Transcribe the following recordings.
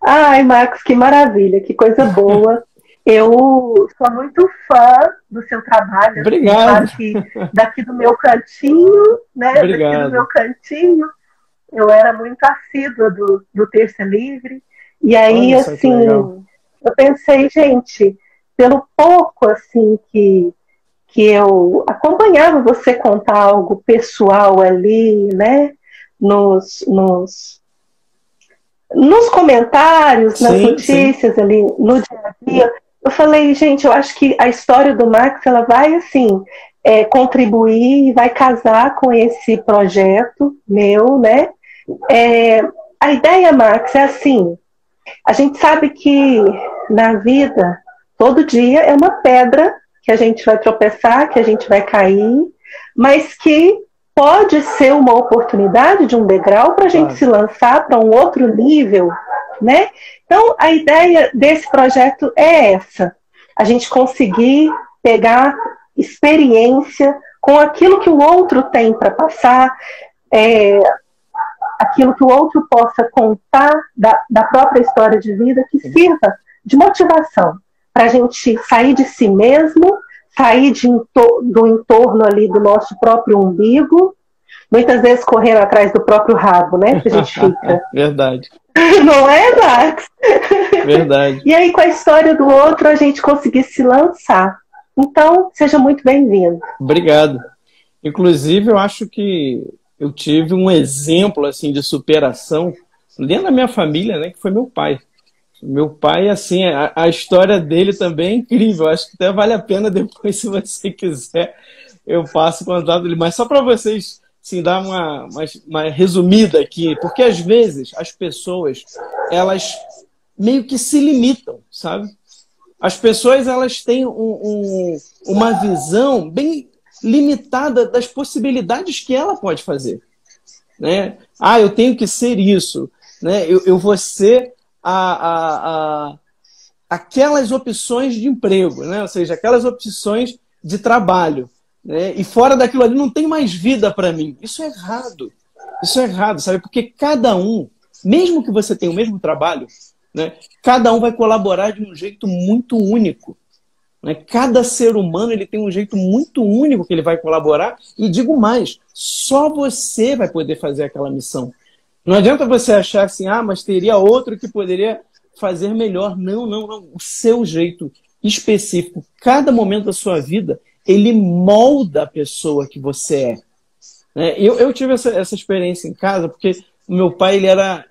Ai, Marcos, que maravilha, que coisa boa. Eu sou muito fã do seu trabalho, assim, Obrigado, claro que daqui do meu cantinho, né? Daqui do meu obrigado. cantinho, eu era muito assídua do Terça Livre. E aí, Olha só que assim, legal. eu pensei, gente, pelo pouco, assim, que eu acompanhava você contar algo pessoal ali, né? Nos, nos, nos comentários, nas Sim, sim. notícias ali, no dia a dia, eu falei, gente, eu acho que a história do Max, ela vai, assim, contribuir e vai casar com esse projeto meu, né? É, a ideia, Max, é assim, a gente sabe que na vida, todo dia é uma pedra que a gente vai tropeçar, que a gente vai cair, mas que pode ser uma oportunidade de um degrau para a gente Claro. se lançar para um outro nível, né? Então, a ideia desse projeto é essa: a gente conseguir pegar experiência com aquilo que o outro tem para passar, é, aquilo que o outro possa contar da própria história de vida que sirva de motivação para a gente sair de si mesmo, sair do entorno ali do nosso próprio umbigo, muitas vezes correndo atrás do próprio rabo, né? Que a gente fica. Verdade, Não é, Max? verdade. E aí, com a história do outro, a gente conseguir se lançar. Então, seja muito bem-vindo. Obrigado. Inclusive, eu acho que eu tive um exemplo assim de superação dentro da minha família, né, que foi meu pai. Meu pai, assim, a história dele também é incrível. Acho que até vale a pena depois, se você quiser, eu passo o contato dele. Mas só para vocês, assim, dar uma resumida aqui, porque às vezes as pessoas, elas meio que se limitam, sabe? As pessoas, elas têm uma visão bem limitada das possibilidades que ela pode fazer, né? Ah, eu tenho que ser isso, né? Eu vou ser aquelas opções de emprego, né? Ou seja, aquelas opções de trabalho, né? E fora daquilo ali não tem mais vida para mim. Isso é errado. Isso é errado, sabe? Porque cada um, mesmo que você tenha o mesmo trabalho, né? Cada um vai colaborar de um jeito muito único, né? Cada ser humano ele tem um jeito muito único que ele vai colaborar e digo mais, só você vai poder fazer aquela missão. Não adianta você achar assim, ah, mas teria outro que poderia fazer melhor. Não, não, não. O seu jeito específico, cada momento da sua vida, ele molda a pessoa que você é. Né? Eu tive essa experiência em casa, porque o meu pai ele era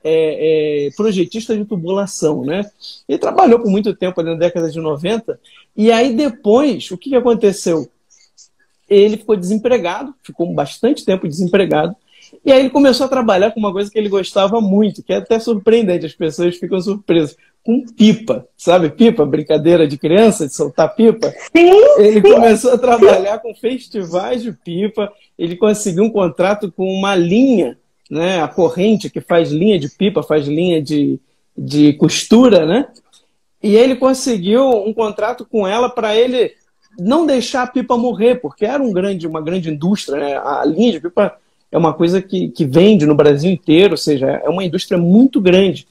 projetista de tubulação. Né? Ele trabalhou por muito tempo ali na década de 90, e aí depois, o que aconteceu? Ele ficou desempregado, ficou bastante tempo desempregado, e aí ele começou a trabalhar com uma coisa que ele gostava muito, que é até surpreendente, as pessoas ficam surpresas, com pipa, sabe? Pipa, brincadeira de criança, de soltar pipa. Sim, Ele sim, começou a sim. trabalhar com festivais de pipa, ele conseguiu um contrato com uma linha, né? A corrente que faz linha de pipa, faz linha de costura, né? E ele conseguiu um contrato com ela para ele não deixar a pipa morrer, porque era uma grande indústria. Né? A linha de pipa é uma coisa que vende no Brasil inteiro, ou seja, é uma indústria muito grande.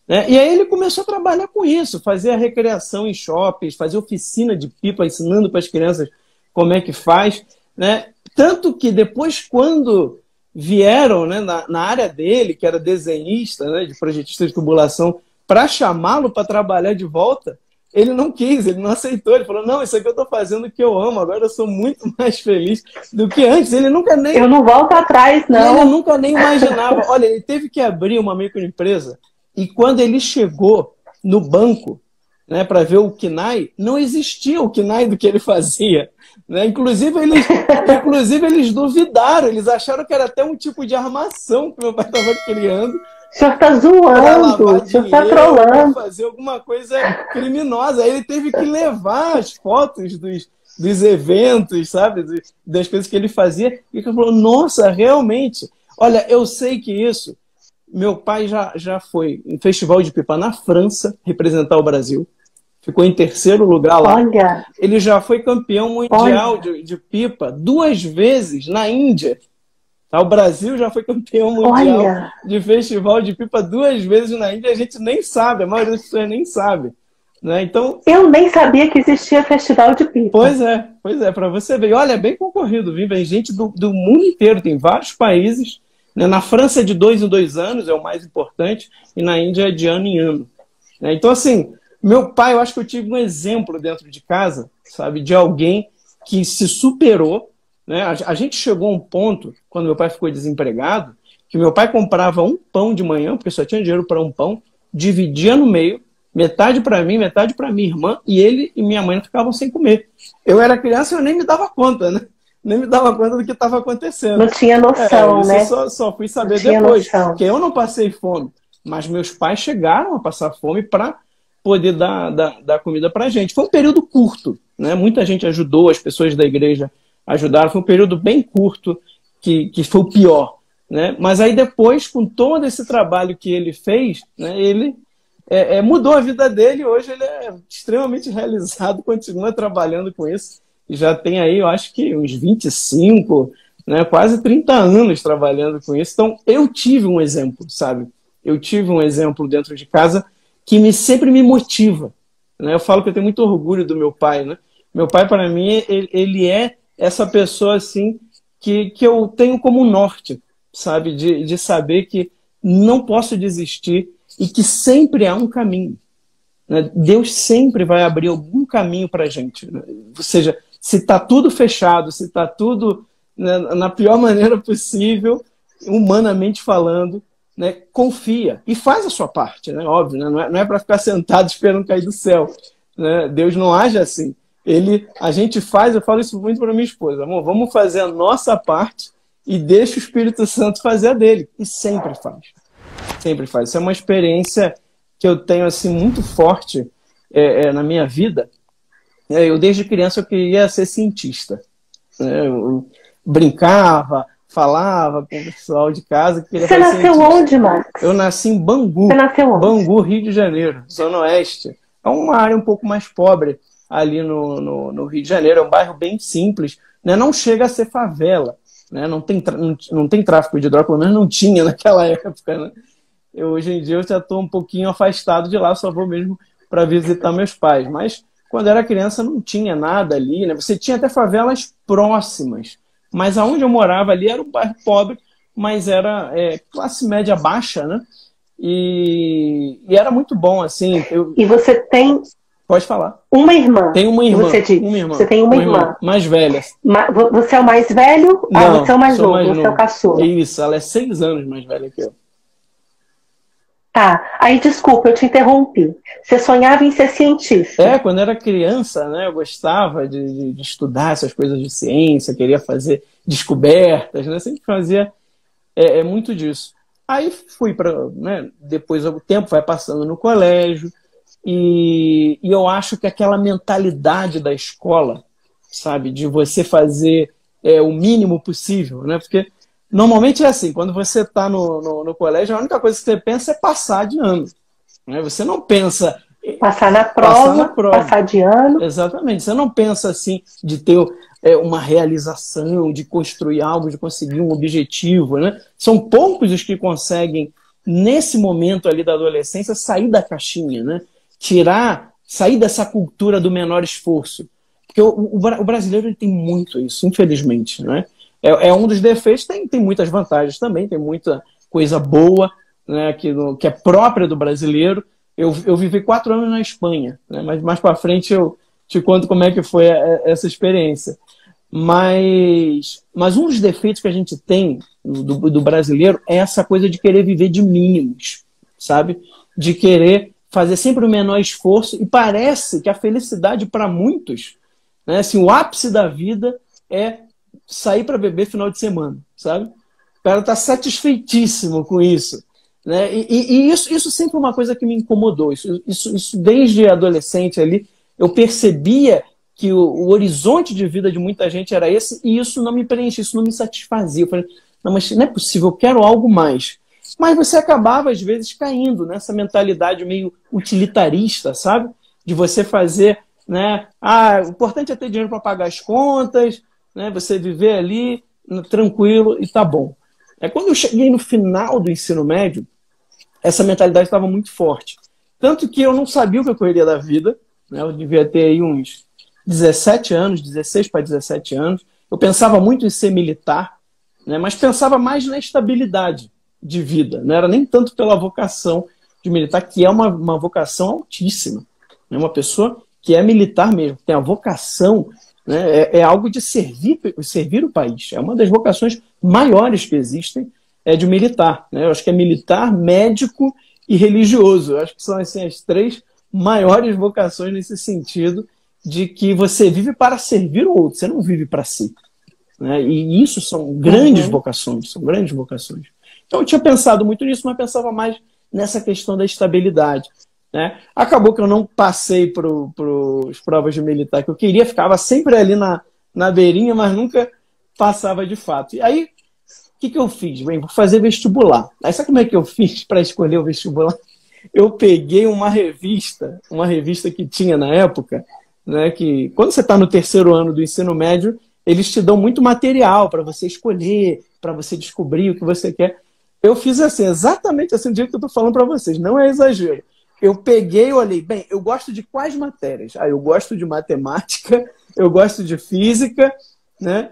Né? E aí ele começou a trabalhar com isso, fazer a recreação em shoppings, fazer oficina de pipa, ensinando para as crianças como é que faz. Né? Tanto que depois, quando vieram, né, na área dele, que era desenhista, né, de projetista de tubulação, para chamá-lo para trabalhar de volta, ele não quis, ele não aceitou. Ele falou, não, isso aqui eu estou fazendo o que eu amo, agora eu sou muito mais feliz do que antes. Ele nunca Eu nem... não volto atrás, E ele não. nunca nem imaginava. Olha, ele teve que abrir uma microempresa e quando ele chegou no banco, né, para ver o KNAI, não existia o KNAI do que ele fazia. Né? Inclusive, eles duvidaram, eles acharam que era até um tipo de armação que meu pai estava criando O senhor está para zoando, lavar o senhor está dinheiro, para trolando. fazer alguma coisa criminosa. Aí ele teve que levar as fotos dos eventos, sabe? Das coisas que ele fazia. E ele falou, nossa, realmente. Olha, eu sei que isso... Meu pai já foi em festival de pipa na França, representar o Brasil. Ficou em terceiro lugar lá. Olha, Ele já foi campeão mundial olha. de pipa 2 vezes na Índia. Tá? O Brasil já foi campeão mundial de festival de pipa 2 vezes na Índia, a gente nem sabe, a maioria das pessoas nem sabe. Né? Então, eu nem sabia que existia festival de pipa. Pois é, para você ver. Olha, é bem concorrido, viu? Vem gente do mundo inteiro, tem vários países. Né? Na França é de 2 em 2 anos, é o mais importante, e na Índia é de ano em ano. Né? Então, assim, meu pai, eu acho que eu tive um exemplo dentro de casa, sabe, de alguém que se superou. Né? A gente chegou a um ponto, quando meu pai ficou desempregado, que meu pai comprava um pão de manhã, porque só tinha dinheiro para um pão, dividia no meio, metade para mim, metade para minha irmã, e ele e minha mãe ficavam sem comer. Eu era criança e eu nem me dava conta, né? Nem me dava conta do que estava acontecendo. Não tinha noção, isso né? Só fui saber depois, porque eu não passei fome, mas meus pais chegaram a passar fome para poder dar comida para a gente. Foi um período curto, né? Muita gente ajudou, as pessoas da igreja ajudaram, foi um período bem curto que foi o pior. Né? Mas aí depois, com todo esse trabalho que ele fez, né, ele mudou a vida dele, hoje ele é extremamente realizado, continua trabalhando com isso, e já tem aí, eu acho que uns 25, né, quase 30 anos trabalhando com isso. Então, eu tive um exemplo, sabe? Eu tive um exemplo dentro de casa que sempre me motiva. Né? Eu falo que eu tenho muito orgulho do meu pai. Né? Meu pai, para mim, ele é essa pessoa assim, que eu tenho como norte, sabe? De saber que não posso desistir e que sempre há um caminho. Né? Deus sempre vai abrir algum caminho para a gente. Né? Ou seja, se está tudo fechado, se está tudo, né, na pior maneira possível, humanamente falando, né, confia e faz a sua parte, né? Óbvio, né? Não é para ficar sentado esperando cair do céu. Né? Deus não age assim. A gente faz, eu falo isso muito para minha esposa, amor, vamos fazer a nossa parte e deixa o Espírito Santo fazer a dele. E sempre faz. Sempre faz. Isso é uma experiência que eu tenho assim, muito forte na minha vida. Eu, desde criança, eu queria ser cientista. Eu brincava, falava com o pessoal de casa que queria ser cientista. Você nasceu onde, Max? Eu nasci em Bangu. Você nasceu onde? Bangu, Rio de Janeiro, Zona Oeste. É uma área um pouco mais pobre ali no Rio de Janeiro. É um bairro bem simples. Né? Não chega a ser favela. Né? Não tem tráfico de droga, pelo menos não tinha naquela época. Né? Hoje em dia eu já estou um pouquinho afastado de lá, só vou mesmo para visitar meus pais. Mas quando era criança não tinha nada ali. Né? Você tinha até favelas próximas. Mas aonde eu morava ali era um bairro pobre, mas era classe média baixa, né? E era muito bom, assim. E você tem... Pode falar. Uma irmã. Tem uma irmã. Você disse. Uma irmã. Você tem uma irmã. Mais velha. Você é o mais velho? Não, você é o mais novo. Mais você novo. É o caçula. Isso, ela é 6 anos mais velha que eu. Tá. Aí, desculpa, eu te interrompi. Você sonhava em ser cientista? Quando era criança, né, eu gostava de estudar essas coisas de ciência, queria fazer descobertas, né? Sempre fazia muito disso. Aí fui para... Né, depois o tempo vai passando no colégio, e eu acho que aquela mentalidade da escola, sabe, de você fazer o mínimo possível, né? Porque normalmente é assim, quando você está no colégio, a única coisa que você pensa é passar de ano. Né? Você não pensa... Passar na prova, passar de ano. Exatamente. Você não pensa assim de ter uma realização, de construir algo, de conseguir um objetivo. Né? São poucos os que conseguem, nesse momento ali da adolescência, sair da caixinha, né? Sair dessa cultura do menor esforço. Porque o brasileiro ele tem muito isso, infelizmente. Né? É um dos defeitos, tem muitas vantagens também, tem muita coisa boa, né, que é própria do brasileiro. Eu vivi 4 anos na Espanha, né, mas mais para frente eu te conto como é que foi essa experiência. Mas um dos defeitos que a gente tem do brasileiro é essa coisa de querer viver de mínimos, sabe? De querer fazer sempre o menor esforço, e parece que a felicidade para muitos, né, assim, o ápice da vida é sair para beber final de semana, sabe? O cara está satisfeitíssimo com isso. Né? E isso sempre foi uma coisa que me incomodou. Isso desde adolescente ali, eu percebia que o horizonte de vida de muita gente era esse, e isso não me preenchia, isso não me satisfazia. Eu falei, não, mas não é possível, eu quero algo mais. Mas você acabava, às vezes, caindo nessa mentalidade meio utilitarista, sabe? De você fazer, né? O importante é ter dinheiro para pagar as contas, né? Você viver ali tranquilo e tá bom. Quando eu cheguei no final do ensino médio, essa mentalidade estava muito forte. Tanto que eu não sabia o que eu queria da vida, né? Eu devia ter aí uns 17 anos, 16 para 17 anos. Eu pensava muito em ser militar, né? Mas pensava mais na estabilidade de vida. Não era nem tanto pela vocação de militar, que é uma vocação altíssima. Né? Uma pessoa que é militar mesmo, tem a vocação, né? É algo de servir o país. É uma das vocações maiores que existem, é de militar. Né? Eu acho que é militar, médico e religioso. Eu acho que são assim, as três maiores vocações nesse sentido, de que você vive para servir o outro, você não vive para si. Né? E isso são grandes vocações, são grandes vocações. Então eu tinha pensado muito nisso, mas pensava mais nessa questão da estabilidade. Né? Acabou que eu não passei para as provas de militar que eu queria, ficava sempre ali na beirinha, mas nunca passava de fato. E aí, o que eu fiz? Bem, vou fazer vestibular. Aí sabe como é que eu fiz para escolher o vestibular? Eu peguei uma revista que tinha na época, né, que quando você está no terceiro ano do ensino médio, eles te dão muito material para você escolher, para você descobrir o que você quer. Eu fiz assim, exatamente assim, o dia que eu estou falando para vocês, não é exagero. Eu peguei e olhei, bem, eu gosto de quais matérias? Eu gosto de matemática, eu gosto de física, né,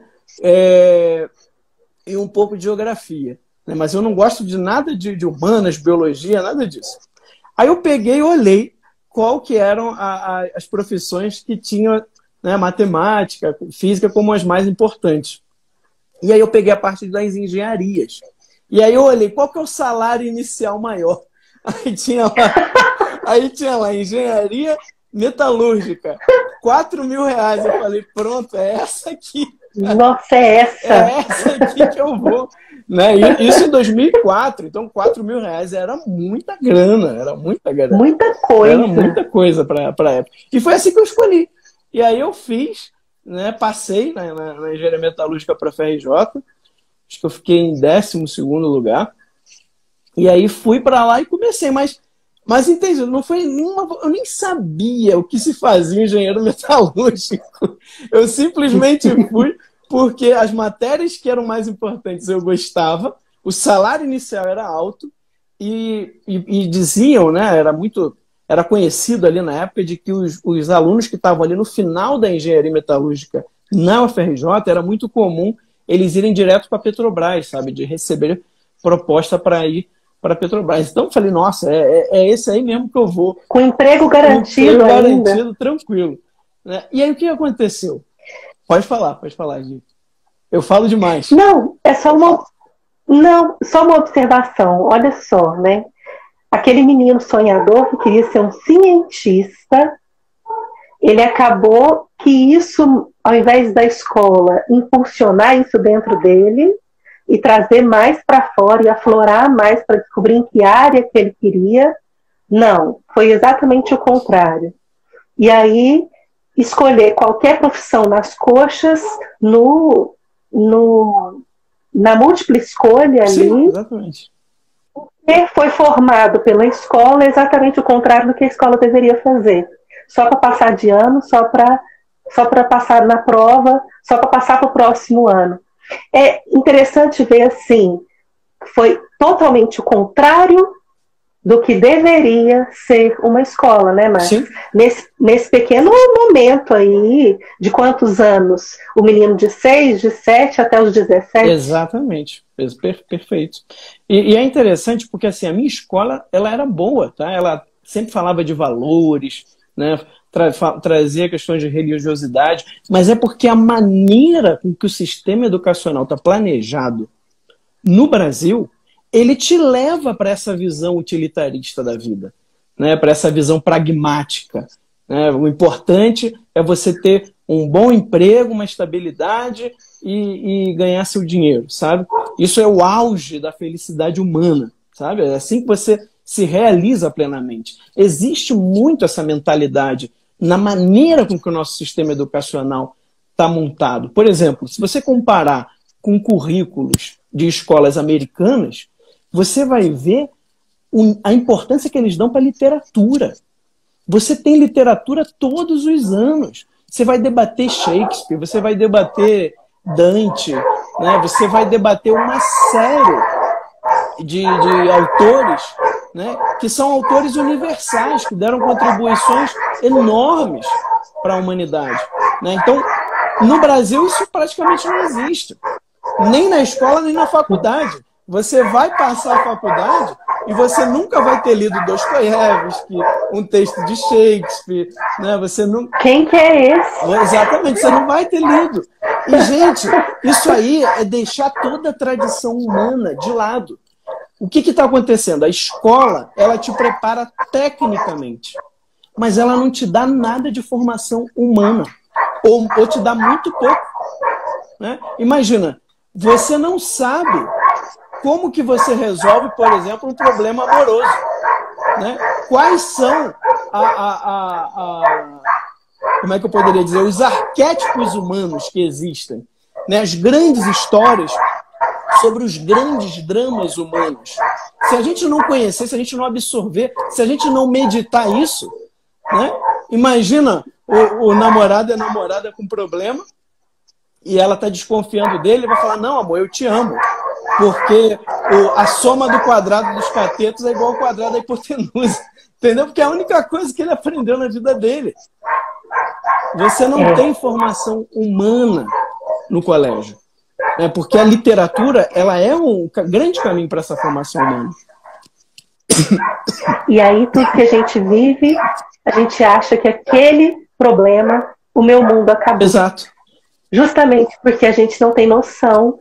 e um pouco de geografia. Né, mas eu não gosto de nada de humanas, biologia, nada disso. Aí eu peguei e olhei qual que eram as profissões que tinham, né, matemática, física como as mais importantes. E aí eu peguei a parte das engenharias. E aí eu olhei qual que é o salário inicial maior. Aí tinha lá engenharia metalúrgica, R$ 4.000. Eu falei, pronto, é essa aqui. Nossa, é essa. É essa aqui que eu vou. Né? Isso em 2004, então R$ 4.000 era muita grana, era muita grana. Muita coisa. Era muita coisa para a época. E foi assim que eu escolhi. E aí eu fiz, né, passei na engenharia metalúrgica para a FRJ, acho que eu fiquei em 12º lugar, e aí fui para lá e comecei, mas entende, não foi nenhuma, eu nem sabia o que se fazia em engenheiro metalúrgico, eu simplesmente fui porque as matérias que eram mais importantes eu gostava, o salário inicial era alto, e diziam, né, era conhecido ali na época de que os alunos que estavam ali no final da engenharia metalúrgica na UFRJ, era muito comum eles irem direto para a Petrobras, sabe? De receber proposta para ir para a Petrobras. Então eu falei, nossa, é esse aí mesmo que eu vou. Com emprego garantido ainda. Garantido, tranquilo. Né? E aí o que aconteceu? Pode falar, Gi. Eu falo demais. Não, só uma observação. Olha só, né? Aquele menino sonhador que queria ser um cientista, ele acabou que isso, ao invés da escola impulsionar isso dentro dele e trazer mais para fora e aflorar mais para descobrir em que área que ele queria, não, foi exatamente o contrário. E aí, escolher qualquer profissão nas coxas, na múltipla escolha ali. Sim, exatamente. Foi formado pela escola exatamente o contrário do que a escola deveria fazer. Só para passar de ano, só para passar na prova, só para passar para o próximo ano. É interessante ver assim, foi totalmente o contrário do que deveria ser uma escola, né, Márcio? Nesse pequeno momento aí, de quantos anos? O menino de 6, de 7 até os 17? Exatamente, perfeito. E é interessante porque assim, a minha escola ela era boa, tá? Ela sempre falava de valores, né? Trazia questões de religiosidade, mas é porque a maneira com que o sistema educacional está planejado no Brasil, ele te leva para essa visão utilitarista da vida, né? Para essa visão pragmática. Né? O importante é você ter um bom emprego, uma estabilidade e ganhar seu dinheiro, sabe? Isso é o auge da felicidade humana, sabe? É assim que você se realiza plenamente. Existe muito essa mentalidade na maneira com que o nosso sistema educacional está montado. Por exemplo, se você comparar com currículos de escolas americanas, você vai ver a importância que eles dão para a literatura. Você tem literatura todos os anos. Você vai debater Shakespeare, você vai debater Dante, né? Você vai debater uma série de autores, né, que são autores universais, que deram contribuições enormes para a humanidade, né? Então, no Brasil, isso praticamente não existe. Nem na escola, nem na faculdade. Você vai passar a faculdade e você nunca vai ter lido Dostoiévski, um texto de Shakespeare, né? Você não... Quem que é esse? Exatamente, você não vai ter lido. E, gente, isso aí é deixar toda a tradição humana de lado. O que está acontecendo? A escola, ela te prepara tecnicamente, mas ela não te dá nada de formação humana, ou te dá muito pouco, né? Imagina, você não sabe como que você resolve, por exemplo, um problema amoroso, né? Quais são como é que eu poderia dizer, os arquétipos humanos que existem, né? As grandes histórias sobre os grandes dramas humanos. Se a gente não conhecer, se a gente não absorver, se a gente não meditar isso, né? Imagina o namorado e a namorada com problema e ela está desconfiando dele e vai falar, não, amor, eu te amo. Porque a soma do quadrado dos catetos é igual ao quadrado da hipotenusa. Entendeu? Porque é a única coisa que ele aprendeu na vida dele. Você não tem formação humana no colégio. Né? Porque a literatura, ela é um grande caminho para essa formação humana. E aí, tudo que a gente vive, a gente acha que aquele problema, o meu mundo acabou. Exato. Justamente porque a gente não tem noção,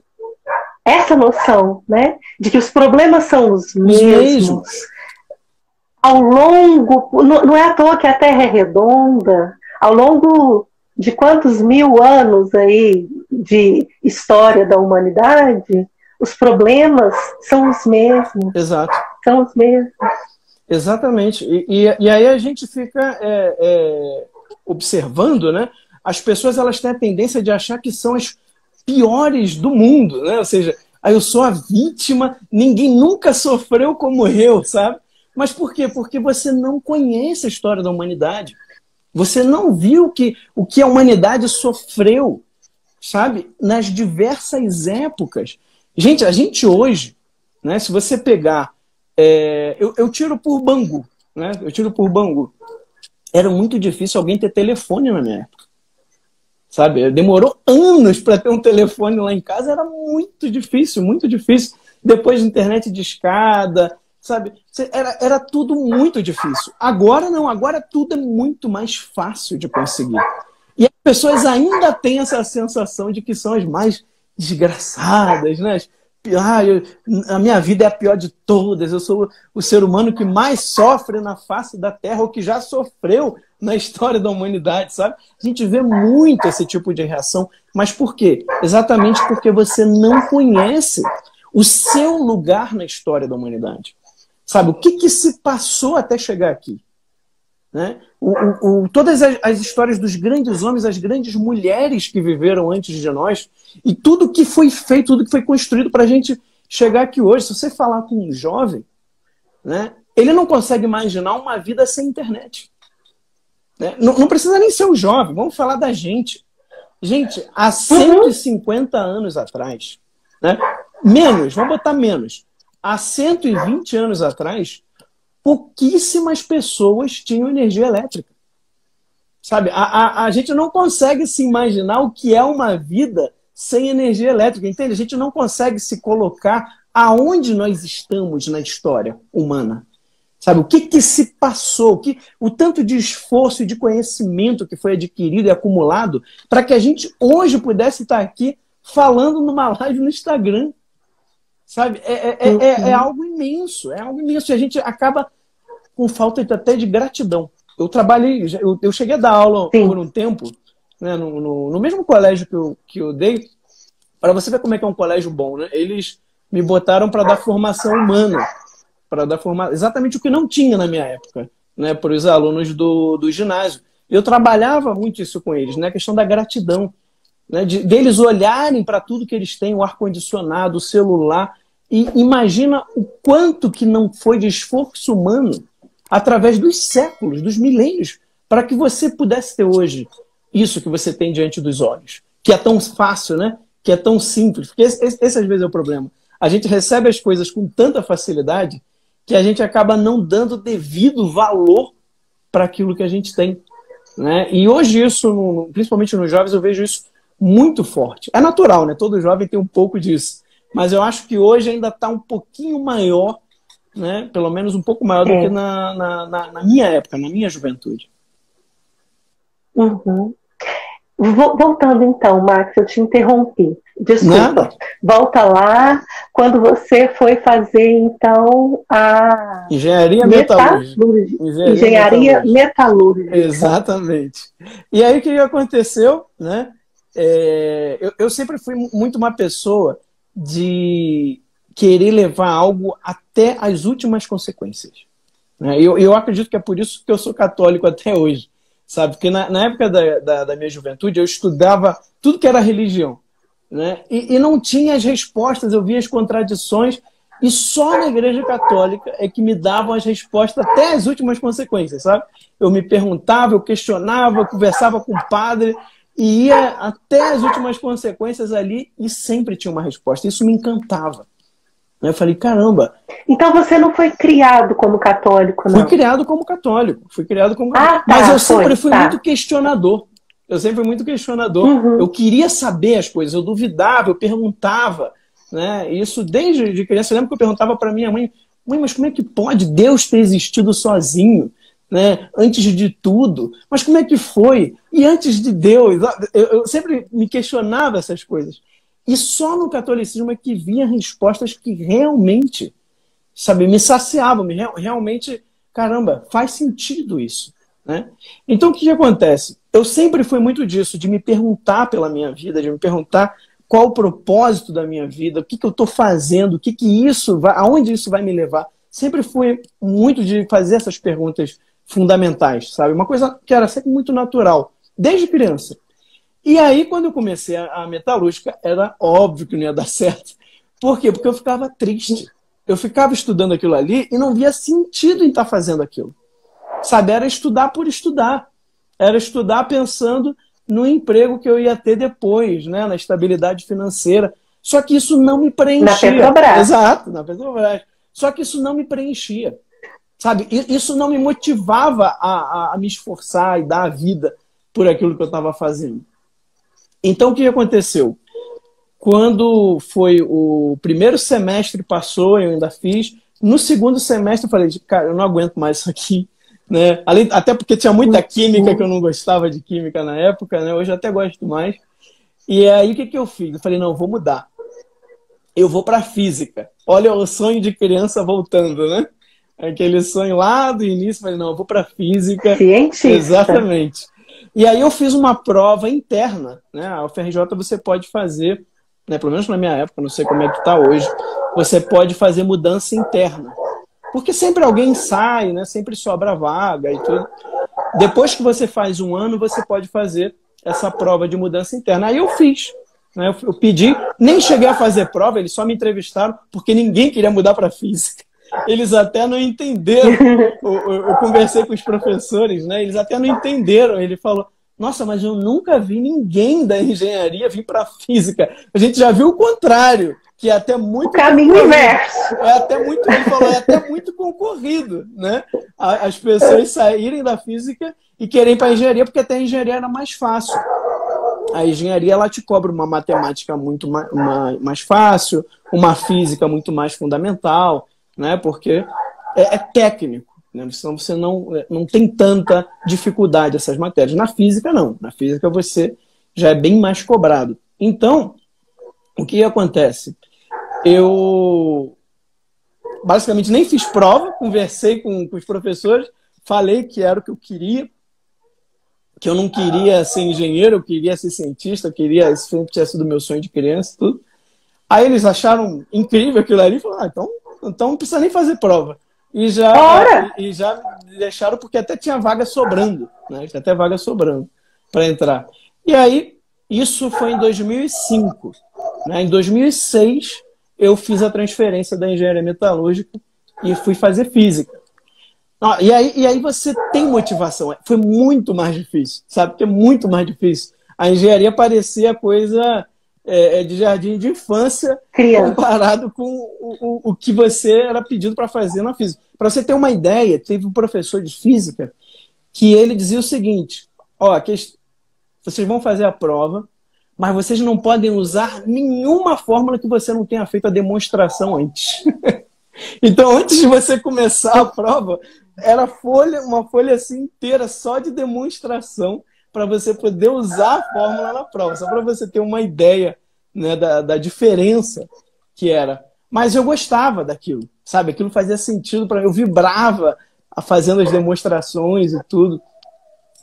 essa noção, né, de que os problemas são os mesmos. Ao longo, não é à toa que a Terra é redonda, ao longo de quantos mil anos aí de história da humanidade, os problemas são os mesmos. Exato. São os mesmos. Exatamente. E aí a gente fica observando, né? As pessoas, elas têm a tendência de achar que são as piores do mundo, né? Ou seja, eu sou a vítima, ninguém nunca sofreu como eu, sabe? Mas por quê? Porque você não conhece a história da humanidade. Você não viu o que a humanidade sofreu, sabe? Nas diversas épocas. Gente, a gente hoje, né? Se você pegar... eu tiro por Bangu, né? Eu tiro por Bangu. Era muito difícil alguém ter telefone na minha época. Sabe? Demorou anos para ter um telefone lá em casa, era muito difícil, muito difícil. Depois de internet de escada, sabe? Era tudo muito difícil. Agora não, agora tudo é muito mais fácil de conseguir. E as pessoas ainda têm essa sensação de que são as mais desgraçadas, né? A minha vida é a pior de todas, eu sou o ser humano que mais sofre na face da Terra, ou que já sofreu na história da humanidade, sabe? A gente vê muito esse tipo de reação. Mas por quê? Exatamente porque você não conhece o seu lugar na história da humanidade. Sabe? O que se passou até chegar aqui? Né? Todas as histórias dos grandes homens, as grandes mulheres que viveram antes de nós, e tudo que foi feito, tudo que foi construído para a gente chegar aqui hoje. Se você falar com um jovem, né, ele não consegue imaginar uma vida sem internet. Né? Não precisa nem ser um jovem, vamos falar da gente. Gente, há 150 anos atrás, né, menos, vamos botar menos, há 120 anos atrás, pouquíssimas pessoas tinham energia elétrica. Sabe? A gente não consegue se imaginar o que é uma vida sem energia elétrica, entende? A gente não consegue se colocar aonde nós estamos na história humana. Sabe? O que se passou, o tanto de esforço e de conhecimento que foi adquirido e acumulado para que a gente hoje pudesse estar aqui falando numa live no Instagram. Sabe? É algo imenso, é algo imenso. E a gente acaba com falta até de gratidão. Eu trabalhei, eu cheguei a dar aula por um tempo, né, no mesmo colégio que eu dei, para você ver como é que é um colégio bom, né? Eles me botaram para dar formação humana, para dar exatamente o que não tinha na minha época, né, para os alunos do ginásio. Eu trabalhava muito isso com eles, né, a questão da gratidão, né, deles olharem para tudo que eles têm, o ar-condicionado, o celular, e imagina o quanto que não foi de esforço humano através dos séculos, dos milênios, para que você pudesse ter hoje isso que você tem diante dos olhos, que é tão fácil, né? que é tão simples. Porque esse às vezes é o problema. A gente recebe as coisas com tanta facilidade que a gente acaba não dando devido valor para aquilo que a gente tem, né? E hoje isso, principalmente nos jovens, eu vejo isso muito forte. É natural, né? Todo jovem tem um pouco disso. Mas eu acho que hoje ainda está um pouquinho maior, né? Pelo menos um pouco maior do que na minha época, na minha juventude. Uhum. Voltando então, Max, eu te interrompi. Desculpa. Nada. Volta lá, quando você foi fazer, então, a engenharia metalúrgica. Engenharia metalúrgica. Exatamente. E aí o que aconteceu, né? Eu sempre fui muito uma pessoa de querer levar algo até as últimas consequências, né? Eu acredito que é por isso que eu sou católico até hoje, sabe? Porque na época da minha juventude eu estudava tudo que era religião, né? E não tinha as respostas, eu via as contradições, e só na Igreja Católica é que me davam as respostas até as últimas consequências, sabe? Eu me perguntava, eu questionava, eu conversava com o padre, e ia até as últimas consequências ali e sempre tinha uma resposta. Isso me encantava. Eu falei, caramba. Então você não foi criado como católico, não? Fui criado como católico. Tá, mas eu sempre fui muito questionador. Eu sempre fui muito questionador. Uhum. Eu queria saber as coisas, eu duvidava, eu perguntava, né? Isso desde de criança. Eu lembro que eu perguntava para minha mãe, mas como é que pode Deus ter existido sozinho, né? Antes de tudo? Mas como é que foi? E antes de Deus? Eu sempre me questionava essas coisas. E só no catolicismo é que vinha respostas que realmente, sabe, me saciavam, realmente, caramba, faz sentido isso, né? Então o que acontece? Eu sempre fui muito disso, de me perguntar pela minha vida, de me perguntar qual o propósito da minha vida, o que eu estou fazendo, aonde isso vai me levar. Sempre fui muito de fazer essas perguntas fundamentais, sabe? Uma coisa que era sempre muito natural, desde criança. E aí, quando eu comecei a metalúrgica, era óbvio que não ia dar certo. Por quê? Porque eu ficava triste. Eu ficava estudando aquilo ali e não via sentido em estar fazendo aquilo. Sabe? Era estudar por estudar. Era estudar pensando no emprego que eu ia ter depois, né? Na estabilidade financeira. Só que isso não me preenchia. Na Petrobras. Exato, na Petrobras. Só que isso não me preenchia. Sabe? Isso não me motivava a me esforçar e dar a vida por aquilo que eu estava fazendo. Então, o que aconteceu? Quando foi o primeiro semestre passou, eu ainda fiz. No segundo semestre, eu falei, cara, eu não aguento mais isso aqui, né? Até porque tinha muita química, que eu não gostava de química na época, né? Hoje eu até gosto mais. E aí, o que eu fiz? Eu falei, não, eu vou mudar. Eu vou para física. Olha o sonho de criança voltando, né? Aquele sonho lá do início, falei, não, eu vou para física. Cientista. Exatamente. E aí eu fiz uma prova interna, né? A UFRJ você pode fazer, né? Pelo menos na minha época, não sei como é que está hoje, você pode fazer mudança interna. Porque sempre alguém sai, né? Sempre sobra vaga e tudo. Depois que você faz um ano, você pode fazer essa prova de mudança interna. Aí eu fiz, né? Eu pedi, nem cheguei a fazer prova, eles só me entrevistaram porque ninguém queria mudar para física. Eles até não entenderam. Eu conversei com os professores, né? Eles até não entenderam. Ele falou, nossa, mas eu nunca vi ninguém da engenharia vir para física. A gente já viu o contrário, que é até muito... O caminho inverso. Ele falou, é até muito concorrido, né? As pessoas saírem da física e querem para a engenharia, porque até a engenharia era mais fácil. A engenharia, ela te cobra uma matemática muito mais fácil, uma física muito mais fundamental, né? Porque é técnico, né? Senão você não tem tanta dificuldade essas matérias. Na física, não. Na física você já é bem mais cobrado. Então, o que acontece? Eu basicamente nem fiz prova, conversei com os professores, falei que era o que eu queria, que eu não queria ser engenheiro, eu queria ser cientista, esse sempre tinha sido meu sonho de criança, tudo. Aí eles acharam incrível aquilo ali e falaram, então não precisa nem fazer prova. E já deixaram, porque até tinha vaga sobrando, né? Tinha até vaga sobrando para entrar. E aí, isso foi em 2005. Né? Em 2006, eu fiz a transferência da engenharia metalúrgica e fui fazer física. E aí você tem motivação. Foi muito mais difícil, sabe? Porque é muito mais difícil. A engenharia parecia coisa de jardim de infância Criança. comparado com o que você era pedido para fazer na física. Para você ter uma ideia, teve um professor de física que ele dizia o seguinte: ó, vocês vão fazer a prova, mas vocês não podem usar nenhuma fórmula que você não tenha feito a demonstração antes. Então, antes de você começar a prova, era uma folha assim inteira só de demonstração para você poder usar a fórmula na prova, só para você ter uma ideia, né, da diferença que era. Mas eu gostava daquilo, sabe? Aquilo fazia sentido para mim, eu vibrava fazendo as demonstrações e tudo,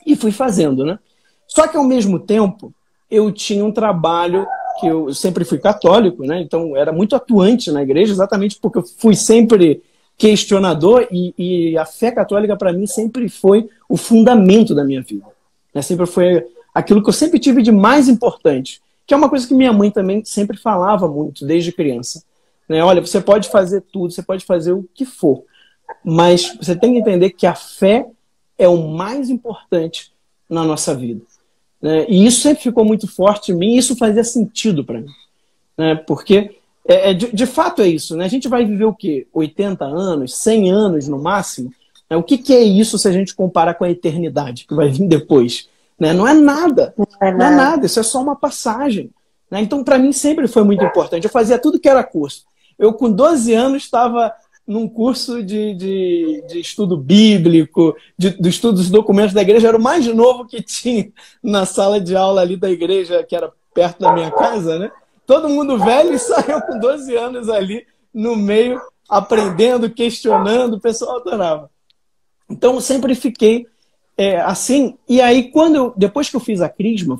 e fui fazendo, né? Só que, ao mesmo tempo, eu tinha um trabalho que eu sempre fui católico, né? Então era muito atuante na igreja, exatamente porque eu fui sempre questionador e a fé católica para mim sempre foi o fundamento da minha vida. Né? Sempre foi aquilo que eu sempre tive de mais importante, que é uma coisa que minha mãe também sempre falava muito desde criança. Né? Olha, você pode fazer tudo, você pode fazer o que for, mas você tem que entender que a fé é o mais importante na nossa vida. E isso sempre ficou muito forte em mim, e isso fazia sentido para mim. Porque, de fato, é isso. Né? A gente vai viver o quê? 80 anos, 100 anos no máximo? O que é isso se a gente comparar com a eternidade que vai vir depois? Não é nada. Não é nada. Isso é só uma passagem. Então, para mim, sempre foi muito importante. Eu fazia tudo que era curso. Eu, com 12 anos, estava num curso de estudo bíblico, do estudo dos documentos da igreja. Era o mais novo que tinha na sala de aula ali da igreja, que era perto da minha casa, né? Todo mundo velho e saiu com 12 anos ali no meio, aprendendo, questionando, o pessoal adorava. Então, eu sempre fiquei assim. E aí, depois que eu fiz a Crisma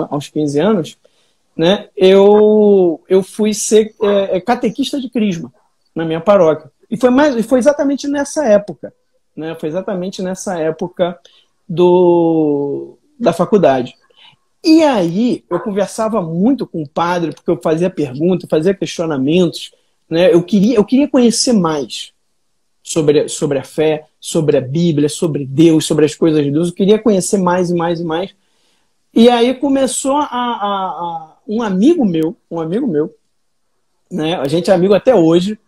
aos 15 anos, né, eu fui ser catequista de Crisma na minha paróquia. E foi exatamente nessa época, né? Foi exatamente nessa época da faculdade. E aí eu conversava muito com o padre, porque eu fazia perguntas, fazia questionamentos, né? Eu queria conhecer mais sobre a fé, sobre a Bíblia, sobre Deus, sobre as coisas de Deus. Eu queria conhecer mais e mais e mais. E aí começou um amigo meu, né? A gente é amigo até hoje,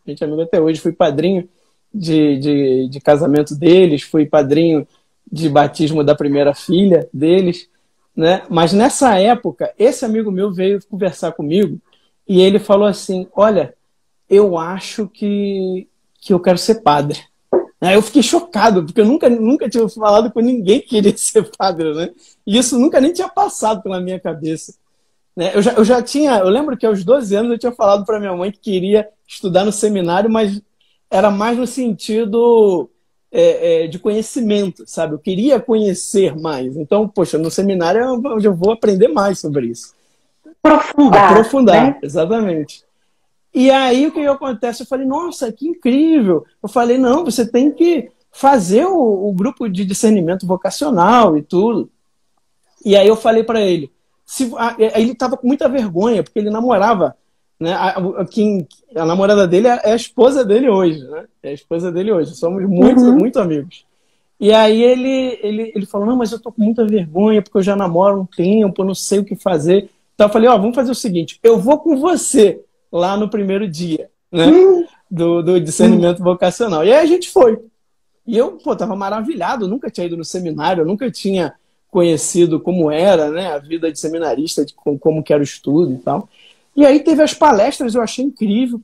fui padrinho de casamento deles, fui padrinho de batismo da primeira filha deles, né? Mas nessa época, esse amigo meu veio conversar comigo e ele falou assim: olha, eu acho que eu quero ser padre. Aí eu fiquei chocado, porque eu nunca tinha falado com ninguém que queria ser padre, né? E isso nunca nem tinha passado pela minha cabeça. Eu lembro que aos 12 anos eu tinha falado para minha mãe que queria estudar no seminário, mas era mais no sentido de conhecimento, sabe? Eu queria conhecer mais. Então, poxa, no seminário é onde eu vou aprender mais sobre isso. Aprofundar, né? Exatamente. E aí o que acontece? Eu falei: nossa, que incrível! Eu falei: não, você tem que fazer o grupo de discernimento vocacional e tudo. E aí eu falei para ele, ele estava com muita vergonha, porque ele namorava, né? A namorada dele é a esposa dele hoje, né? É a esposa dele hoje. Somos muito amigos. E aí ele falou: não, mas eu tô com muita vergonha, porque eu já namoro um tempo, eu não sei o que fazer. Então eu falei: vamos fazer o seguinte, eu vou com você lá no primeiro dia, né? Do discernimento vocacional. E aí a gente foi. E eu, tava maravilhado, eu nunca tinha ido no seminário, eu nunca tinha conhecido como era, né, a vida de seminarista, como que era o estudo e tal. E aí teve as palestras, eu achei incrível,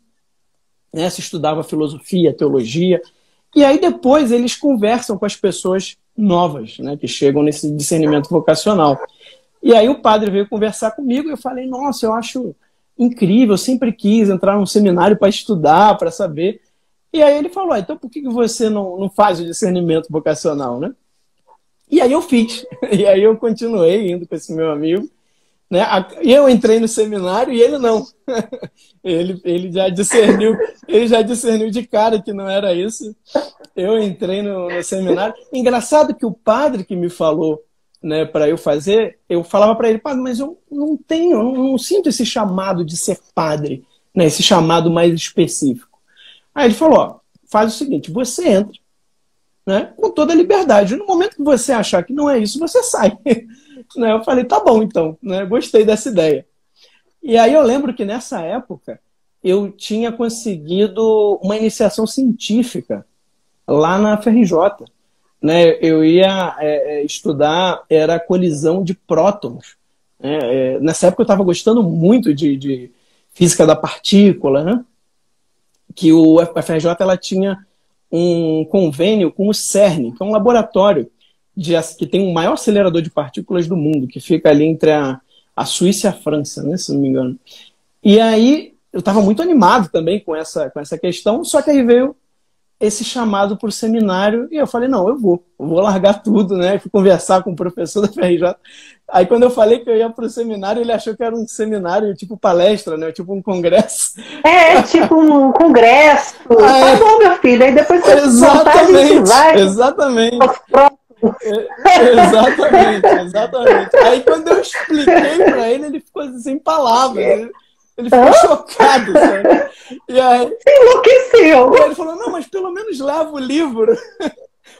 né, se estudava filosofia, teologia, e aí depois eles conversam com as pessoas novas, né, que chegam nesse discernimento vocacional. E aí o padre veio conversar comigo e eu falei: nossa, eu acho incrível, eu sempre quis entrar num seminário para estudar, para saber. E aí ele falou: então por que você não faz o discernimento vocacional, né? E aí eu fiz. E aí eu continuei indo com esse meu amigo, né? Eu entrei no seminário e ele não. Ele já discerniu de cara que não era isso. Eu entrei no seminário. Engraçado que o padre que me falou, né, para eu fazer, eu falava para ele: padre, mas eu não sinto esse chamado de ser padre, né, esse chamado mais específico. Aí ele falou: faz o seguinte, você entra, né, com toda a liberdade. No momento que você achar que não é isso, você sai. Né, eu falei: tá bom, então, né, gostei dessa ideia. E aí eu lembro que nessa época eu tinha conseguido uma iniciação científica lá na FRJ. Né? Eu ia estudar, era a colisão de prótons. Né? Nessa época eu estava gostando muito de física da partícula, né? Que a FRJ ela tinha um convênio com o CERN, que é um laboratório que tem o maior acelerador de partículas do mundo, que fica ali entre a Suíça e a França, né, se não me engano. E aí eu estava muito animado também com essa questão, só que aí veio esse chamado para o seminário e eu falei, não, eu vou largar tudo, né? Fui conversar com o professor da FRJ. Aí quando eu falei que eu ia para o seminário, ele achou que era um seminário tipo palestra, né? Tipo um congresso. Tipo um congresso. Tá bom, meu filho, aí depois você voltar, a gente vai. Exatamente. Exatamente. Aí quando eu expliquei para ele, ele ficou assim, sem palavras. Ele ficou chocado, sabe? E aí, enlouqueceu. E aí ele falou, não, mas pelo menos leva o livro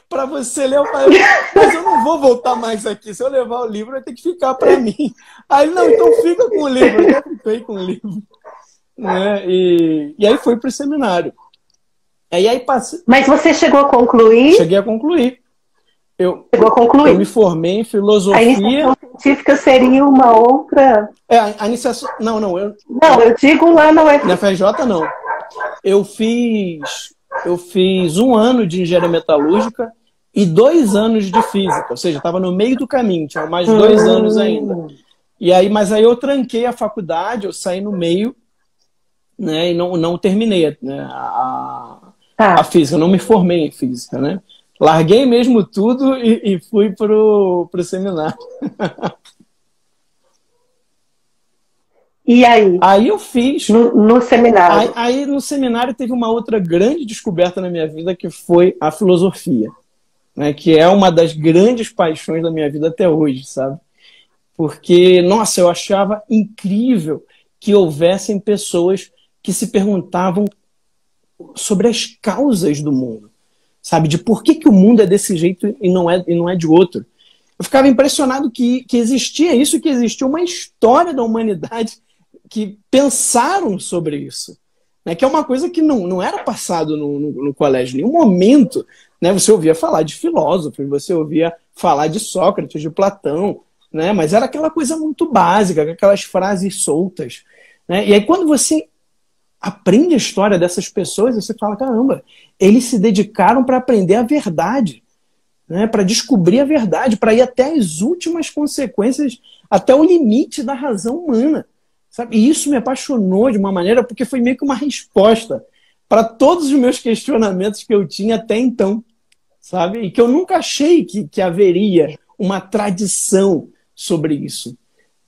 para você ler. Eu falei, mas eu não vou voltar mais aqui. Se eu levar o livro, vai ter que ficar para mim. Aí ele, não, então fica com o livro. Eu fiquei com o livro. Né? E aí fui para o seminário. Aí passei... Mas você chegou a concluir? Cheguei a concluir. Chegou a concluir. Eu me formei em filosofia. A iniciação científica seria uma outra... A iniciação... Não, eu digo lá na UFRJ. Na FRJ, não. Eu fiz 1 ano de engenharia metalúrgica e 2 anos de física. Ou seja, estava no meio do caminho, tinha mais 2 anos ainda. Mas aí eu tranquei a faculdade, eu saí no meio, né, e não terminei, né, a física, eu não me formei em física, né? Larguei mesmo tudo e fui pro seminário. E aí? Aí eu fiz... No seminário. Aí no seminário teve uma outra grande descoberta na minha vida, que foi a filosofia. Né, que é uma das grandes paixões da minha vida até hoje, sabe? Porque, nossa, eu achava incrível que houvessem pessoas que se perguntavam sobre as causas do mundo. Sabe, de por que o mundo é desse jeito e não é de outro. Eu ficava impressionado que existia isso, que existia uma história da humanidade que pensaram sobre isso. Né, que é uma coisa que não era passado no colégio. Em nenhum momento, né, você ouvia falar de filósofos, você ouvia falar de Sócrates, de Platão, né, mas era aquela coisa muito básica, aquelas frases soltas. Né, e aí quando você aprende a história dessas pessoas, você fala, caramba, eles se dedicaram para aprender a verdade, né? Para descobrir a verdade, para ir até as últimas consequências, até o limite da razão humana. Sabe? E isso me apaixonou de uma maneira, porque foi meio que uma resposta para todos os meus questionamentos que eu tinha até então. Sabe? E que eu nunca achei que haveria uma tradição sobre isso.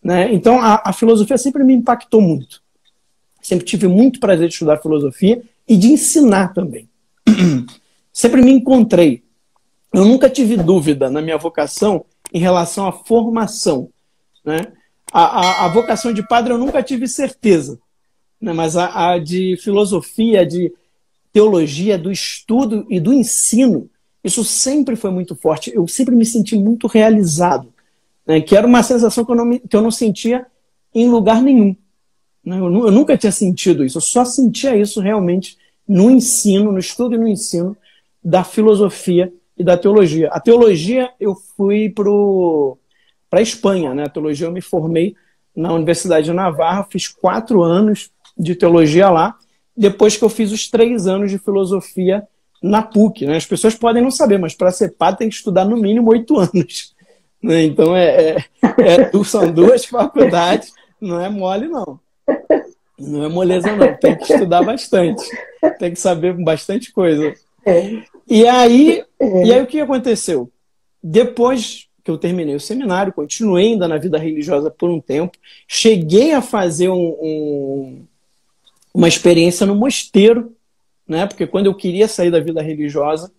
Né? Então a filosofia sempre me impactou muito. Sempre tive muito prazer de estudar filosofia e de ensinar também. Sempre me encontrei. Eu nunca tive dúvida na minha vocação em relação à formação. Né? A vocação de padre eu nunca tive certeza. Né? Mas a de filosofia, de teologia, do estudo e do ensino, isso sempre foi muito forte. Eu sempre me senti muito realizado. Né? Que era uma sensação que eu não sentia em lugar nenhum. Eu nunca tinha sentido isso, eu só sentia isso realmente no ensino, no estudo e no ensino da filosofia e da teologia. A teologia eu fui para a Espanha, né? A teologia eu me formei na Universidade de Navarra, fiz 4 anos de teologia lá, depois que eu fiz os 3 anos de filosofia na PUC. Né? As pessoas podem não saber, mas para ser padre tem que estudar no mínimo 8 anos. Né? Então são 2 faculdades, não é mole não. Não é moleza, não. Tem que estudar bastante. Tem que saber bastante coisa. E aí o que aconteceu? Depois que eu terminei o seminário, continuei ainda na vida religiosa por um tempo, cheguei a fazer uma experiência no mosteiro, né? Porque quando eu queria sair da vida religiosa,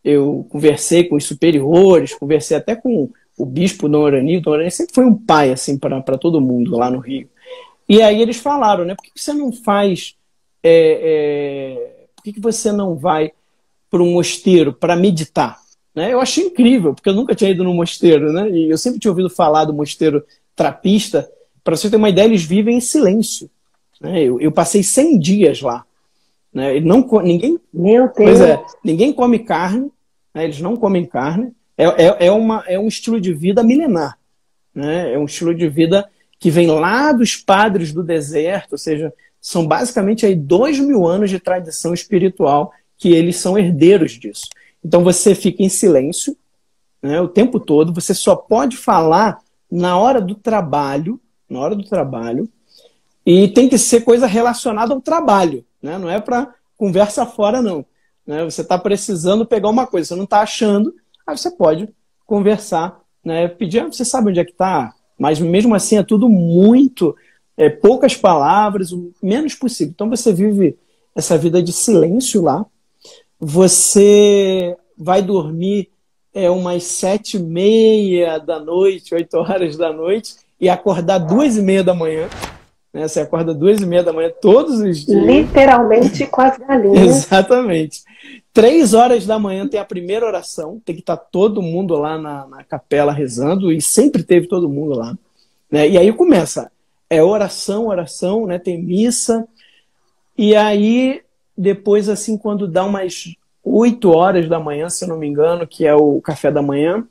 eu conversei com os superiores, conversei até com o bispo Dom Orani. Dom Orani sempre foi um pai assim, para todo mundo lá no Rio. E aí eles falaram, né? Por que você não faz... por que você não vai para um mosteiro para meditar? Né? Eu achei incrível, porque eu nunca tinha ido no mosteiro, né? E eu sempre tinha ouvido falar do mosteiro trapista, para você ter uma ideia, eles vivem em silêncio. Né? Eu passei 100 dias lá. Né? Ninguém, Meu Deus. Pois é, ninguém come carne, né? Eles não comem carne. É um estilo de vida milenar. Né? É um estilo de vida que vem lá dos padres do deserto, ou seja, são basicamente aí 2000 anos de tradição espiritual que eles são herdeiros disso. Então você fica em silêncio, né, o tempo todo, você só pode falar na hora do trabalho, e tem que ser coisa relacionada ao trabalho, né? Não é para conversa fora, não. Né? Você está precisando pegar uma coisa, você não está achando, aí você pode conversar, né? Pedir, você sabe onde é que está, mas mesmo assim é tudo muito, poucas palavras, o menos possível. Então você vive essa vida de silêncio lá, você vai dormir umas 7h30 da noite, 8 horas da noite, e acordar 2h30 da manhã. Né? Você acorda 2h30 da manhã todos os dias. Literalmente com as galinhas. Exatamente. 3 horas da manhã tem a primeira oração, tem que estar todo mundo lá na capela rezando, e sempre teve todo mundo lá. Né? E aí começa, oração, né? Tem missa, e aí depois, assim, quando dá umas 8 horas da manhã, se eu não me engano, que é o café da manhã,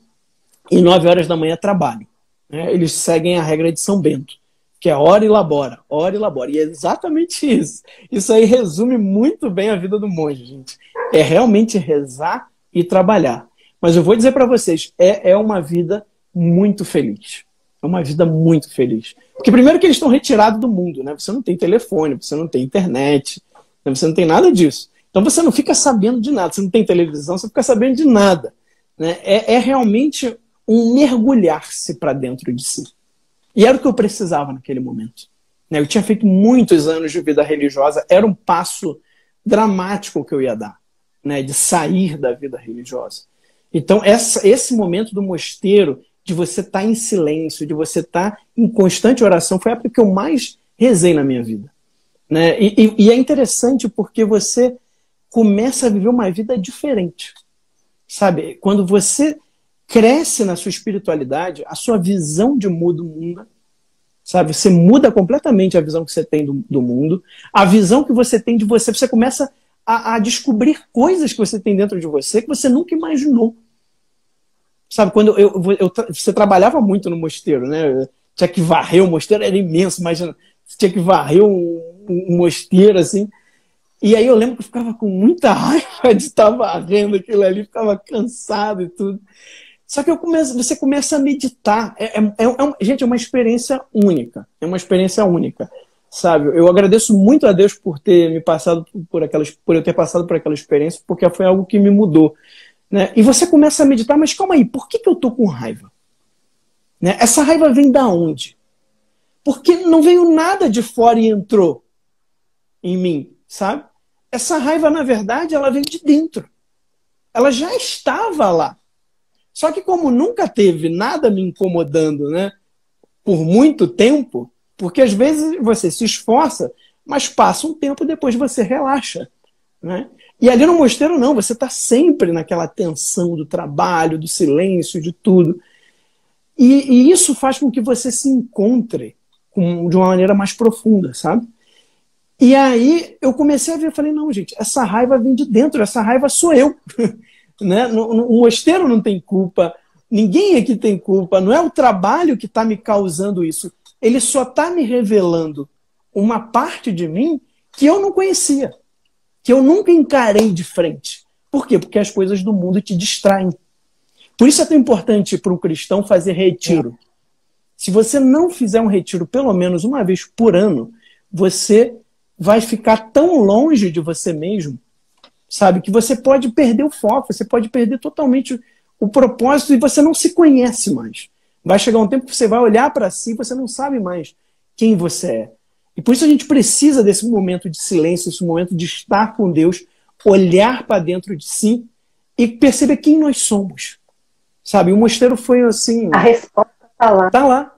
e 9 horas da manhã trabalho. Né? Eles seguem a regra de São Bento, que é ora e labora, ora e labora. E é exatamente isso. Isso aí resume muito bem a vida do monge, gente. É realmente rezar e trabalhar. Mas eu vou dizer para vocês, é uma vida muito feliz. É uma vida muito feliz. Porque primeiro que eles estão retirados do mundo, né? Você não tem telefone, você não tem internet, né? Você não tem nada disso. Então você não fica sabendo de nada. Você não tem televisão, você fica sabendo de nada. Né? É realmente um mergulhar-se para dentro de si. E era o que eu precisava naquele momento. Eu tinha feito muitos anos de vida religiosa, era um passo dramático que eu ia dar, né, de sair da vida religiosa. Então, esse momento do mosteiro, de você estar em silêncio, de você estar em constante oração, foi a época que eu mais rezei na minha vida. Né? E é interessante porque você começa a viver uma vida diferente. Sabe? Quando você cresce na sua espiritualidade, a sua visão de mundo muda, sabe? Você muda completamente a visão que você tem do mundo, a visão que você tem de você, você começa a descobrir coisas que você tem dentro de você que você nunca imaginou. Sabe, quando você trabalhava muito no mosteiro, né? Tinha que varrer o mosteiro, era imenso, imagina, você tinha que varrer um mosteiro, assim. E aí eu lembro que eu ficava com muita raiva de estar varrendo aquilo ali, ficava cansado e tudo. Só que você começa a meditar. Gente, é uma experiência única. É uma experiência única. Sabe? Eu agradeço muito a Deus por ter me passado por eu ter passado por aquela experiência, porque foi algo que me mudou. Né? E você começa a meditar, mas calma aí, por que eu estou com raiva? Né? Essa raiva vem da onde? Porque não veio nada de fora e entrou em mim, sabe? Essa raiva, na verdade, ela vem de dentro. Ela já estava lá. Só que como nunca teve nada me incomodando, né, por muito tempo, porque às vezes você se esforça, mas passa um tempo depois você relaxa. Né? E ali no mosteiro não, você está sempre naquela tensão do trabalho, do silêncio, de tudo. E isso faz com que você se encontre de uma maneira mais profunda, sabe? E aí eu comecei a ver, eu falei, não, gente, essa raiva vem de dentro, essa raiva sou eu. Né? O mosteiro não tem culpa, ninguém aqui tem culpa, não é o trabalho que está me causando isso. Ele só está me revelando uma parte de mim que eu não conhecia, que eu nunca encarei de frente. Por quê? Porque as coisas do mundo te distraem. Por isso é tão importante para um cristão fazer retiro. Se você não fizer um retiro pelo menos uma vez por ano, você vai ficar tão longe de você mesmo, sabe, que você pode perder o foco, você pode perder totalmente o propósito e você não se conhece mais. Vai chegar um tempo que você vai olhar para si e você não sabe mais quem você é. E por isso a gente precisa desse momento de silêncio, esse momento de estar com Deus, olhar para dentro de si e perceber quem nós somos. Sabe, o mosteiro foi assim... A resposta está lá. Está lá.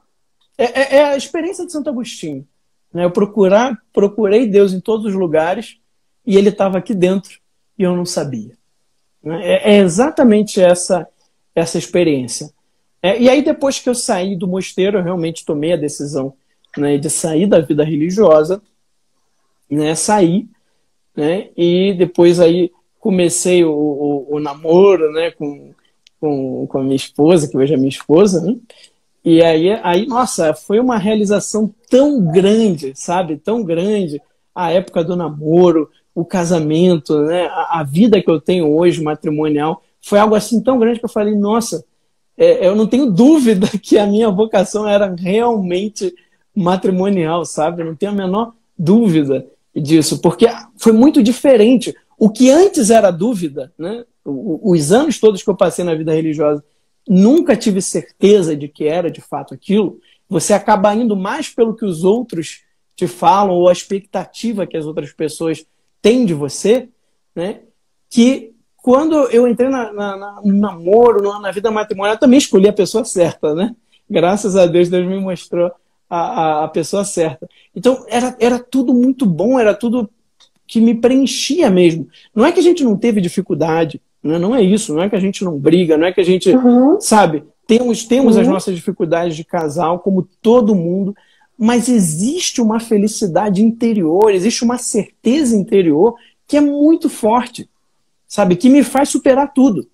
É a experiência de Santo Agostinho. Né? Eu procurei Deus em todos os lugares e ele estava aqui dentro. E eu não sabia. É exatamente essa experiência. E aí, depois que eu saí do mosteiro, eu realmente tomei a decisão né, de sair da vida religiosa, né, sair, né, e depois aí comecei o namoro, né, com a minha esposa, que hoje é minha esposa, né, e aí, nossa, foi uma realização tão grande, sabe, tão grande, a época do namoro, o casamento, né, a vida que eu tenho hoje, matrimonial, foi algo assim tão grande que eu falei, nossa, eu não tenho dúvida que a minha vocação era realmente matrimonial, sabe? Eu não tenho a menor dúvida disso, porque foi muito diferente. O que antes era dúvida, né? Os anos todos que eu passei na vida religiosa, nunca tive certeza de que era de fato aquilo. Você acaba indo mais pelo que os outros te falam ou a expectativa que as outras pessoas têm de você, né? Que quando eu entrei no namoro, na vida matrimonial, eu também escolhi a pessoa certa, né? Graças a Deus, Deus me mostrou a pessoa certa. Então, era tudo muito bom, era tudo que me preenchia mesmo. Não é que a gente não teve dificuldade, né? Não é isso, não é que a gente não briga, não é que a gente, sabe, temos as nossas dificuldades de casal, como todo mundo, mas existe uma felicidade interior, existe uma certeza interior que é muito forte, sabe, que me faz superar tudo.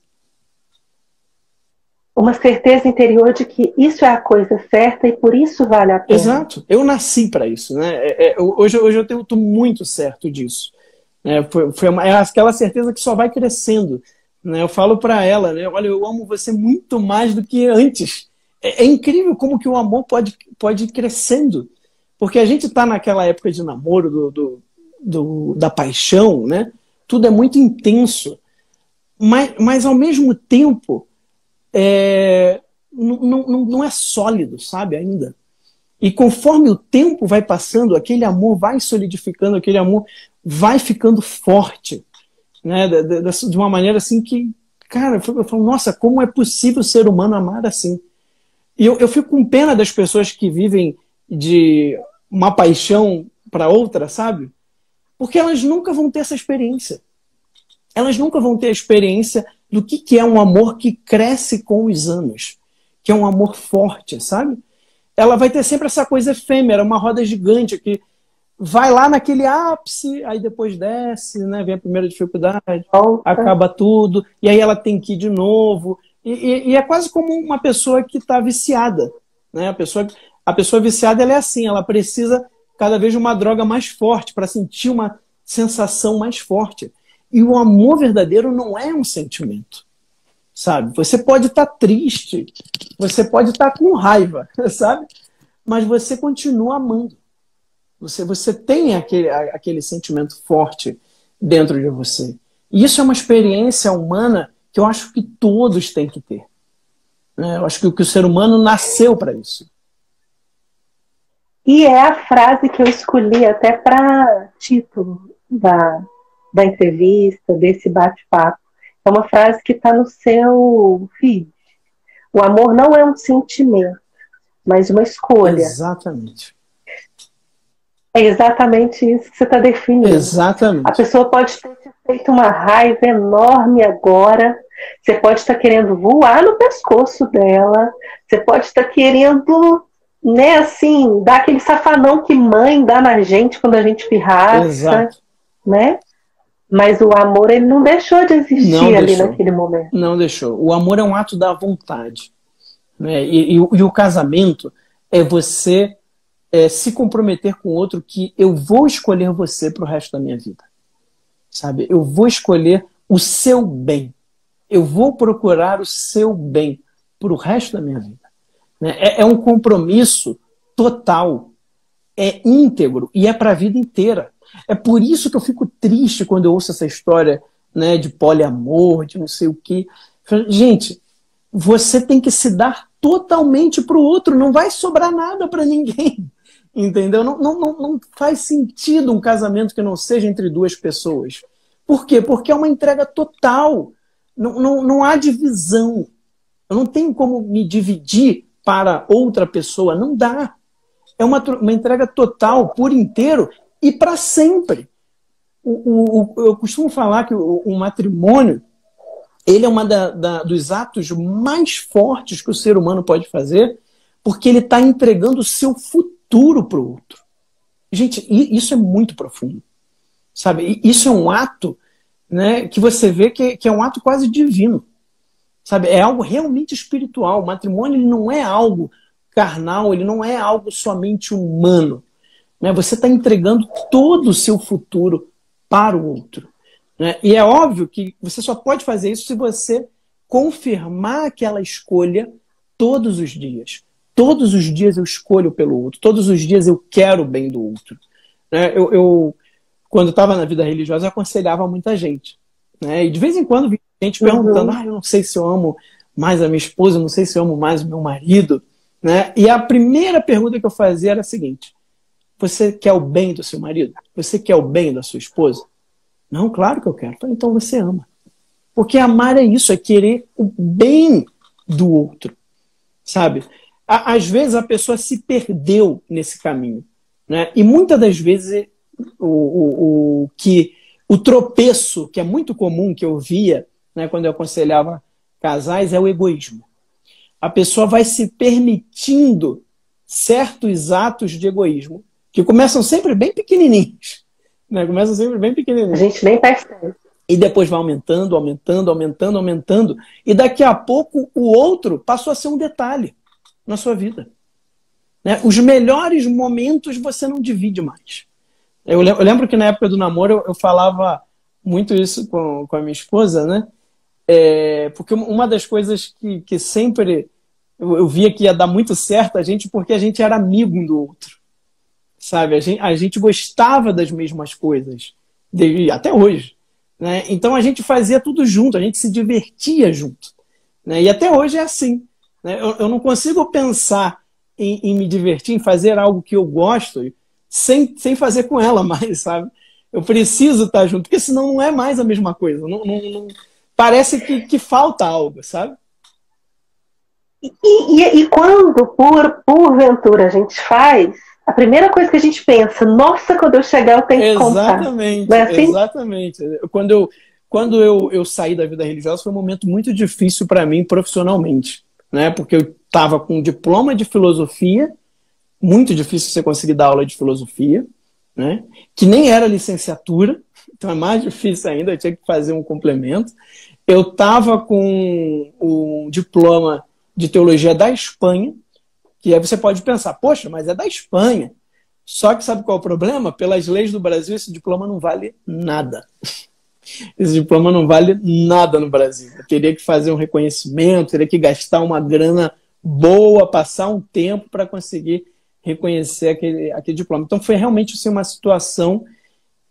Uma certeza interior de que isso é a coisa certa e por isso vale a pena. Exato. Eu nasci para isso, né? Hoje eu estou muito certo disso. Foi aquela certeza que só vai crescendo. Né? Eu falo para ela, né? Olha, eu amo você muito mais do que antes. É incrível como que o amor pode ir crescendo. Porque a gente está naquela época de namoro, da paixão, né? Tudo é muito intenso. Mas ao mesmo tempo, não é sólido, sabe, ainda. E conforme o tempo vai passando, aquele amor vai solidificando, aquele amor vai ficando forte, né, de uma maneira assim que, cara, eu falo, nossa, como é possível o ser humano amar assim? E eu fico com pena das pessoas que vivem de uma paixão para outra, sabe? Porque elas nunca vão ter essa experiência. Elas nunca vão ter a experiência do que é um amor que cresce com os anos, que é um amor forte, sabe? Ela vai ter sempre essa coisa efêmera, uma roda gigante que vai lá naquele ápice, aí depois desce, né? Vem a primeira dificuldade, acaba tudo, e aí ela tem que ir de novo. E é quase como uma pessoa que está viciada, né? A pessoa viciada, ela é assim, ela precisa cada vez de uma droga mais forte para sentir uma sensação mais forte. E o amor verdadeiro não é um sentimento, sabe? Você pode estar triste, você pode estar com raiva, sabe? Mas você continua amando. Você tem aquele sentimento forte dentro de você. E isso é uma experiência humana que eu acho que todos têm que ter. Eu acho que o ser humano nasceu para isso. E é a frase que eu escolhi até para título da entrevista, desse bate-papo. É uma frase que está no seu feed. O amor não é um sentimento, mas uma escolha. Exatamente. É exatamente isso que você está definindo. Exatamente. A pessoa pode ter te feito uma raiva enorme agora. Você pode estar querendo voar no pescoço dela. Você pode estar querendo, né, assim, dar aquele safanão que mãe dá na gente quando a gente pirraça. Exato. Né? Mas o amor, ele não deixou de existir ali naquele momento. Não deixou. O amor é um ato da vontade. Né? E o casamento é você se comprometer com o outro que eu vou escolher você para o resto da minha vida. Sabe? Eu vou escolher o seu bem. Eu vou procurar o seu bem para o resto da minha vida. Né? É um compromisso total. É íntegro e é para a vida inteira. É por isso que eu fico triste quando eu ouço essa história, né, de poliamor, de não sei o quê. Gente, você tem que se dar totalmente para o outro, não vai sobrar nada para ninguém. Entendeu? Não faz sentido um casamento que não seja entre duas pessoas. Por quê? Porque é uma entrega total. Não há divisão. Eu não tenho como me dividir para outra pessoa. Não dá. É uma entrega total, por inteiro, e para sempre. Eu costumo falar que o matrimônio, ele é um dos atos mais fortes que o ser humano pode fazer, porque ele está entregando o seu futuro futuro para o outro. Gente, isso é muito profundo, sabe? Isso é um ato, né, que você vê que é um ato quase divino, sabe? É algo realmente espiritual. O matrimônio, ele não é algo carnal, ele não é algo somente humano, né? Você está entregando todo o seu futuro para o outro, né? E é óbvio que você só pode fazer isso se você confirmar aquela escolha todos os dias. Todos os dias eu escolho pelo outro, todos os dias eu quero o bem do outro, né? Quando estava na vida religiosa, eu aconselhava muita gente, né? E de vez em quando vi gente perguntando, eu não sei se eu amo mais a minha esposa, eu não sei se eu amo mais o meu marido, né? E a primeira pergunta que eu fazia era a seguinte: você quer o bem do seu marido? Você quer o bem da sua esposa? Não, claro que eu quero. Então você ama. Porque amar é isso, é querer o bem do outro, sabe? Às vezes a pessoa se perdeu nesse caminho, né? E muitas das vezes o tropeço, que é muito comum, que eu via, né, quando eu aconselhava casais, é o egoísmo. A pessoa vai se permitindo certos atos de egoísmo, que começam sempre bem pequenininhos, né? Começam sempre bem pequenininhos. A gente nem percebe. E depois vai aumentando, aumentando, aumentando, aumentando. E daqui a pouco o outro passou a ser um detalhe na sua vida, né? Os melhores momentos você não divide mais. Eu lembro que na época do namoro eu falava muito isso com a minha esposa, né? Porque uma das coisas que sempre eu via que ia dar muito certo a gente, porque a gente era amigo um do outro, sabe? A gente gostava das mesmas coisas, até hoje, né? Então a gente fazia tudo junto, a gente se divertia junto, né? E até hoje é assim, né? Eu não consigo pensar em me divertir, em fazer algo que eu gosto, sem fazer com ela mais, sabe? Eu preciso estar junto, porque senão não é mais a mesma coisa. Não, parece que falta algo, sabe? E quando, porventura, a gente faz, a primeira coisa que a gente pensa, nossa, quando eu chegar eu tenho que contar. Exatamente, não é assim? Exatamente. Quando eu saí da vida religiosa, foi um momento muito difícil para mim profissionalmente, né? Porque eu estava com um diploma de filosofia, muito difícil você conseguir dar aula de filosofia, né? Que nem era licenciatura, então é mais difícil ainda, eu tinha que fazer um complemento. Eu estava com um diploma de teologia da Espanha, que aí você pode pensar, poxa, mas é da Espanha. Só que sabe qual é o problema? Pelas leis do Brasil, esse diploma não vale nada. Esse diploma não vale nada no Brasil. Eu teria que fazer um reconhecimento, teria que gastar uma grana boa, passar um tempo para conseguir reconhecer aquele diploma. Então foi realmente assim, uma situação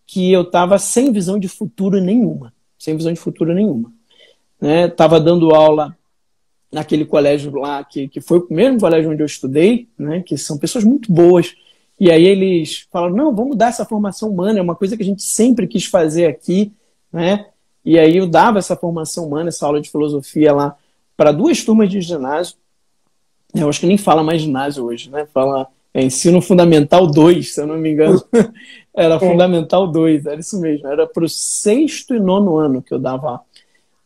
que eu estava sem visão de futuro nenhuma. Sem visão de futuro nenhuma. Estava dando aula naquele colégio lá, que foi o mesmo colégio onde eu estudei, né, que são pessoas muito boas. E aí eles falaram, não, vamos dar essa formação humana, é uma coisa que a gente sempre quis fazer aqui, né? E aí eu dava essa formação humana, essa aula de filosofia lá, para 2 turmas de ginásio. Eu acho que nem fala mais ginásio hoje, né? Fala ensino fundamental 2, se eu não me engano. Era fundamental 2, era isso mesmo. Era para o 6º e 9º ano que eu dava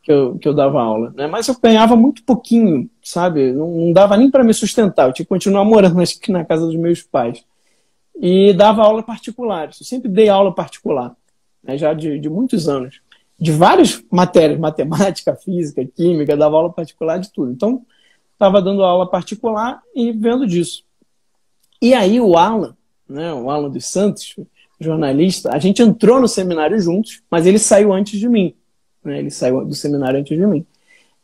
que eu dava aula, né? Mas eu ganhava muito pouquinho, sabe? Não dava nem para me sustentar. Eu tinha que continuar morando aqui na casa dos meus pais. E dava aula particular. Eu sempre dei aula particular, né? Já de muitos anos. De várias matérias, matemática, física, química, dava aula particular de tudo. Então, estava dando aula particular e vendo disso. E aí o Alan, né? O Alan dos Santos, jornalista, a gente entrou no seminário juntos, mas ele saiu antes de mim. Ele saiu do seminário antes de mim.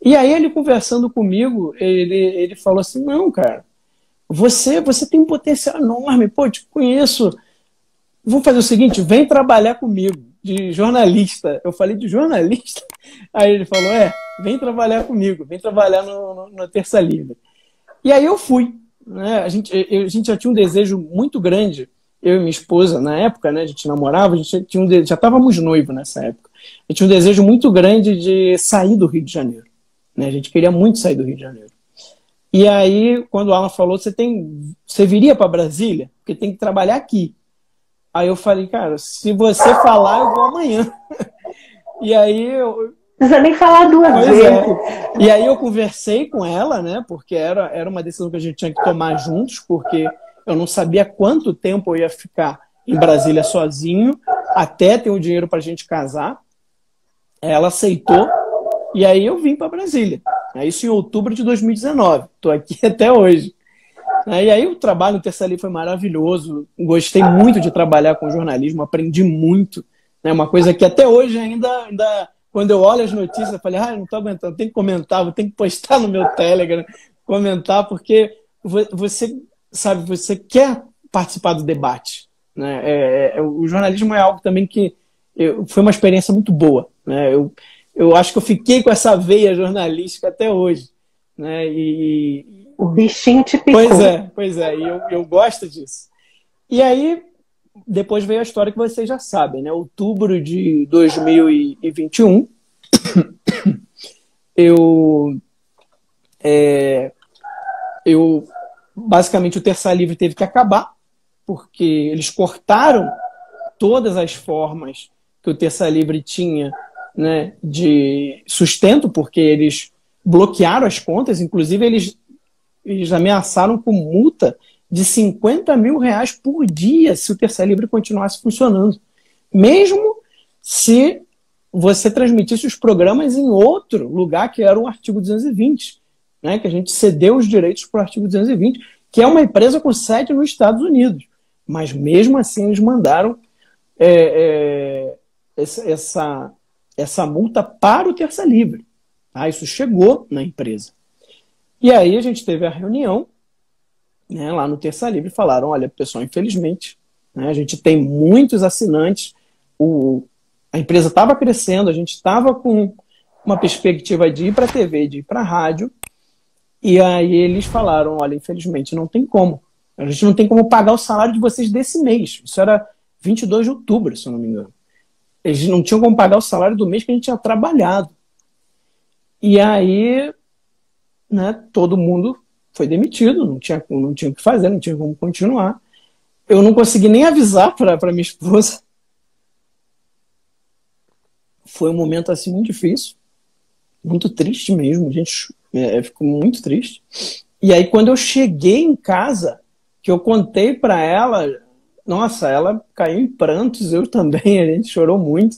E aí ele conversando comigo, ele falou assim, não, cara, você tem um potencial enorme, pô, te conheço. Vou fazer o seguinte, vem trabalhar comigo, de jornalista. Eu falei, de jornalista? Aí ele falou, vem trabalhar comigo, vem trabalhar no Terça Livre. E aí eu fui, né? A gente já tinha um desejo muito grande, eu e minha esposa, na época, né? A gente namorava, já estávamos noivos nessa época. Eu tinha um desejo muito grande de sair do Rio de Janeiro, né? A gente queria muito sair do Rio de Janeiro. E aí, quando o Alan falou, você viria para Brasília? Porque tem que trabalhar aqui. Aí eu falei, cara, se você falar, eu vou amanhã. E aí não precisa nem falar 2 vezes. E aí eu conversei com ela, né? Porque era uma decisão que a gente tinha que tomar juntos, porque Eu não sabia quanto tempo eu ia ficar em Brasília sozinho, até ter o dinheiro para a gente casar. Ela aceitou, e aí eu vim para Brasília. Isso em outubro de 2019. Estou aqui até hoje. E aí o trabalho no Terça Livre foi maravilhoso. Gostei muito de trabalhar com jornalismo, aprendi muito. Uma coisa que até hoje ainda quando eu olho as notícias, eu falei, não estou aguentando, tem que comentar, vou ter que postar no meu Telegram, comentar, porque você, sabe, você quer participar do debate. O jornalismo é algo também que foi uma experiência muito boa. Eu acho que eu fiquei com essa veia jornalística até hoje. O bichinho te picou. Pois é, e eu gosto disso. E aí, depois veio a história que vocês já sabem, né? Outubro de 2021, basicamente o Terça Livre teve que acabar, porque eles cortaram todas as formas que o Terça Livre tinha, né, de sustento, porque eles bloquearam as contas, inclusive eles ameaçaram com multa de R$50 mil por dia se o Terça Livre continuasse funcionando. Mesmo se você transmitisse os programas em outro lugar, que era o artigo 220, né, que a gente cedeu os direitos para o artigo 220, que é uma empresa com sede nos Estados Unidos. Mas mesmo assim eles mandaram essa multa para o Terça Livre. Isso chegou na empresa. E aí a gente teve a reunião, né, lá no Terça Livre, falaram, olha, pessoal, infelizmente, né, a gente tem muitos assinantes, a empresa estava crescendo, a gente estava com uma perspectiva de ir para a TV, de ir para a rádio, e aí eles falaram, olha, infelizmente não tem como. A gente não tem como pagar o salário de vocês desse mês. Isso era 22 de outubro, se eu não me engano. Eles não tinham como pagar o salário do mês que a gente tinha trabalhado. E aí, né, todo mundo foi demitido, não tinha o que fazer, não tinha como continuar. Eu não consegui nem avisar para minha esposa. Foi um momento assim muito difícil, muito triste mesmo, a gente ficou muito triste. E aí quando eu cheguei em casa, que eu contei para ela, nossa, ela caiu em prantos, eu também, a gente chorou muito,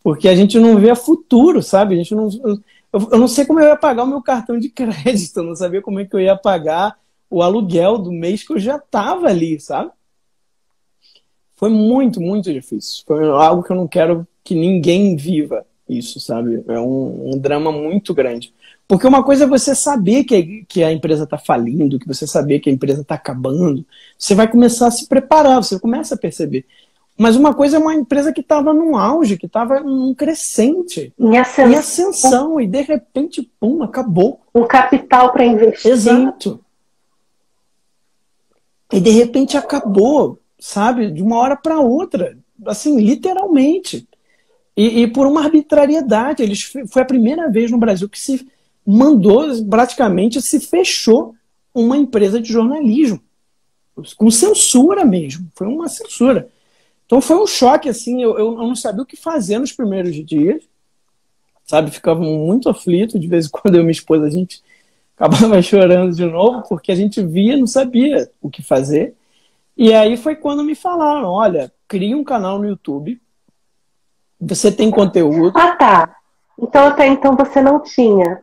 porque a gente não vê futuro, sabe? A gente não, eu não sei como eu ia pagar o meu cartão de crédito, eu não sabia como é que eu ia pagar o aluguel do mês que eu já estava ali, sabe? Foi muito, muito difícil. Foi algo que eu não quero que ninguém viva isso, sabe? É um drama muito grande. Porque uma coisa é você saber que a empresa está falindo, que você saber que a empresa está acabando. Você vai começar a se preparar, você começa a perceber. Mas uma coisa é uma empresa que estava num auge, que estava num crescente, em ascensão, e de repente, pum, acabou. Um capital para investir. Exato. E de repente acabou, sabe? De uma hora para outra, assim, literalmente. E por uma arbitrariedade. Foi a primeira vez no Brasil que se mandou, praticamente se fechou uma empresa de jornalismo. Com censura mesmo. Foi uma censura. Então foi um choque, assim, eu não sabia o que fazer nos primeiros dias, sabe? Ficava muito aflito, de vez em quando eu e minha esposa, a gente acabava chorando de novo, porque a gente via, não sabia o que fazer. E aí foi quando me falaram, olha, cria um canal no YouTube, você tem conteúdo. Ah, tá. Então até então você não tinha.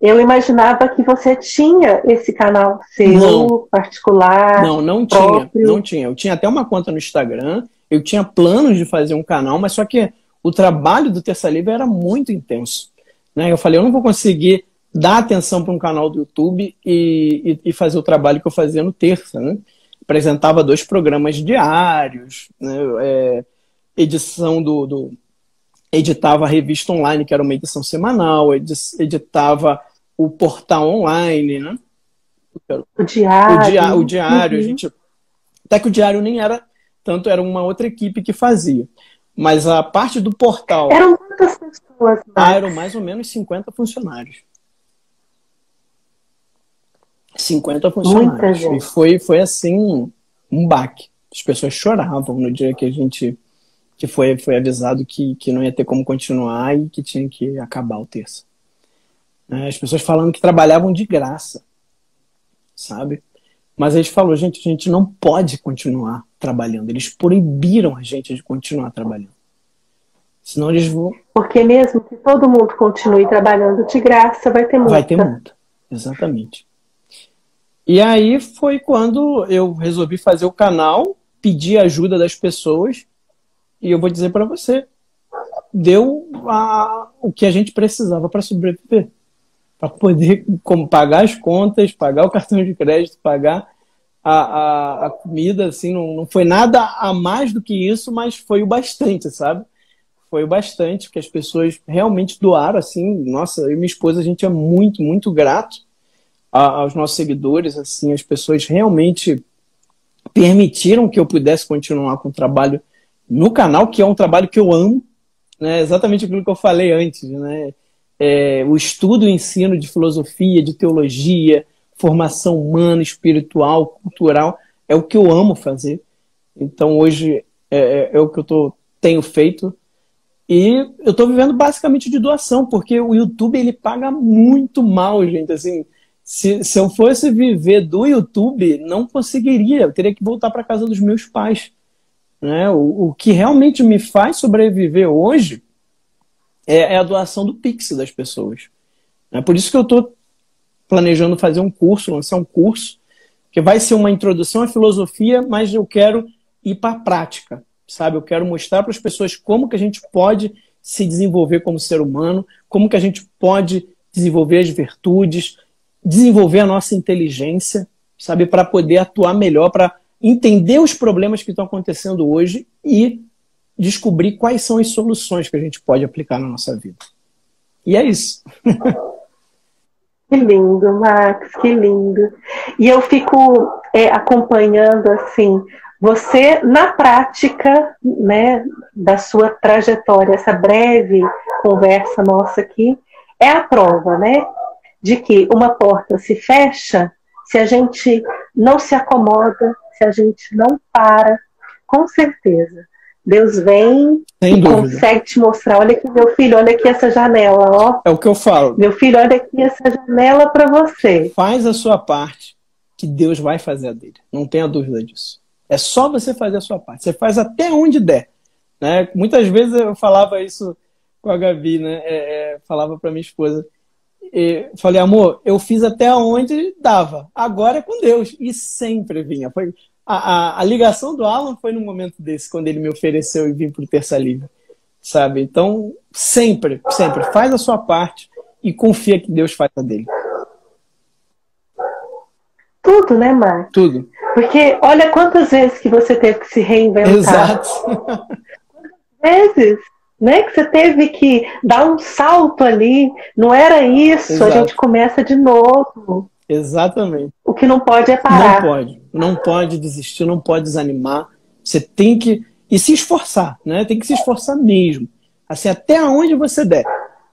Eu imaginava que você tinha esse canal seu, particular. Não tinha. Eu tinha até uma conta no Instagram, eu tinha planos de fazer um canal, mas só que o trabalho do Terça Livre era muito intenso. Né? Eu falei, eu não vou conseguir dar atenção para um canal do YouTube e fazer o trabalho que eu fazia no Terça. Né? Apresentava 2 programas diários, né? Editava a revista online, que era uma edição semanal, editava o portal online, né? O diário. O diário, uhum. Até que o diário nem era tanto, era uma outra equipe que fazia. Mas a parte do portal... Eram quantas pessoas? Eram mais ou menos 50 funcionários. 50 funcionários. E foi assim, um baque. As pessoas choravam no dia que a gente... que foi avisado que não ia ter como continuar e que tinha que acabar o Terça. As pessoas falando que trabalhavam de graça, sabe? Mas eles falaram, gente, a gente não pode continuar trabalhando. Eles proibiram a gente de continuar trabalhando. Senão eles vão... Porque mesmo que todo mundo continue trabalhando de graça, vai ter multa. Vai ter multa, exatamente. E aí foi quando eu resolvi fazer o canal, pedir ajuda das pessoas, e eu vou dizer para você, deu o que a gente precisava para sobreviver. Para poder pagar as contas, pagar o cartão de crédito, pagar a comida, assim, não foi nada a mais do que isso, mas foi o bastante, sabe? Foi o bastante, porque as pessoas realmente doaram, assim, nossa, eu e minha esposa, a gente é muito, muito grato aos nossos seguidores, assim, as pessoas realmente permitiram que eu pudesse continuar com o trabalho no canal, que é um trabalho que eu amo, né? Exatamente aquilo que eu falei antes, né? O estudo e ensino de filosofia, de teologia, formação humana, espiritual, cultural, é o que eu amo fazer. Então hoje é o que eu tenho feito. E eu estou vivendo basicamente de doação, porque o YouTube ele paga muito mal, gente. Assim, se eu fosse viver do YouTube, não conseguiria. Eu teria que voltar para casa dos meus pais, né? O que realmente me faz sobreviver hoje é a doação do Pix das pessoas. É por isso que eu estou planejando fazer um curso, lançar um curso, que vai ser uma introdução à filosofia, mas eu quero ir para a prática, sabe? Eu quero mostrar para as pessoas como que a gente pode se desenvolver como ser humano, como que a gente pode desenvolver as virtudes, desenvolver a nossa inteligência, sabe? Para poder atuar melhor, para entender os problemas que estão acontecendo hoje e descobrir quais são as soluções que a gente pode aplicar na nossa vida. E é isso. Que lindo, Max, que lindo. E eu fico acompanhando, assim, você na prática, né, da sua trajetória, essa breve conversa nossa aqui, é a prova, né, de que uma porta se fecha se a gente não se acomoda, se a gente não para, com certeza. Deus vem e consegue te mostrar, olha aqui, meu filho, olha aqui essa janela, ó. É o que eu falo. Meu filho, olha aqui essa janela para você. Faz a sua parte, que Deus vai fazer a dele. Não tenha dúvida disso. É só você fazer a sua parte. Você faz até onde der, né? Muitas vezes eu falava isso com a Gabi, né? Falava para minha esposa. Falei, amor, eu fiz até onde dava. Agora é com Deus. E sempre vinha. Foi... A ligação do Alan foi num momento desse, quando ele me ofereceu e vim para o Terça Livre, sabe? Então, sempre faz a sua parte e confia que Deus faz a dele. Tudo, né, Marcos? Tudo. Porque olha quantas vezes que você teve que se reinventar. Exato. Quantas vezes, né, que você teve que dar um salto ali. Não era isso, exato. A gente começa de novo. Exatamente. O que não pode é parar. Não pode desistir, não pode desanimar. Você tem que se esforçar, né? Tem que se esforçar mesmo. Assim, até onde você der.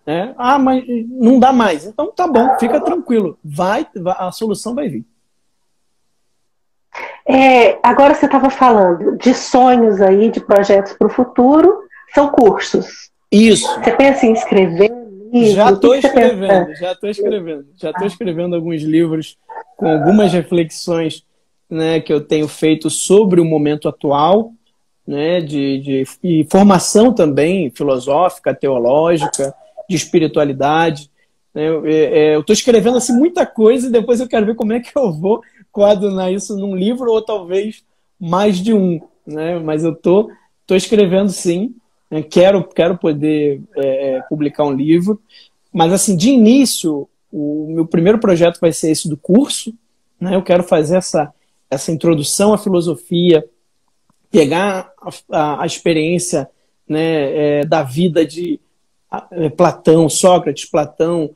Né? Ah, mas não dá mais. Então tá bom, fica tranquilo. A solução vai vir. Agora você estava falando de sonhos aí, de projetos para o futuro. São cursos. Isso. Você pensa em escrever? Já estou escrevendo alguns livros com algumas reflexões, né, que eu tenho feito sobre o momento atual, né, e formação também filosófica, teológica, de espiritualidade. Né, eu estou escrevendo assim, muita coisa e depois eu quero ver como é que eu vou coadunar isso num livro ou talvez mais de um. Né, mas eu estou escrevendo sim. Quero poder publicar um livro, mas assim, de início, o meu primeiro projeto vai ser esse do curso, né? Eu quero fazer essa introdução à filosofia, pegar a experiência, né, da vida de Platão, Sócrates, Platão,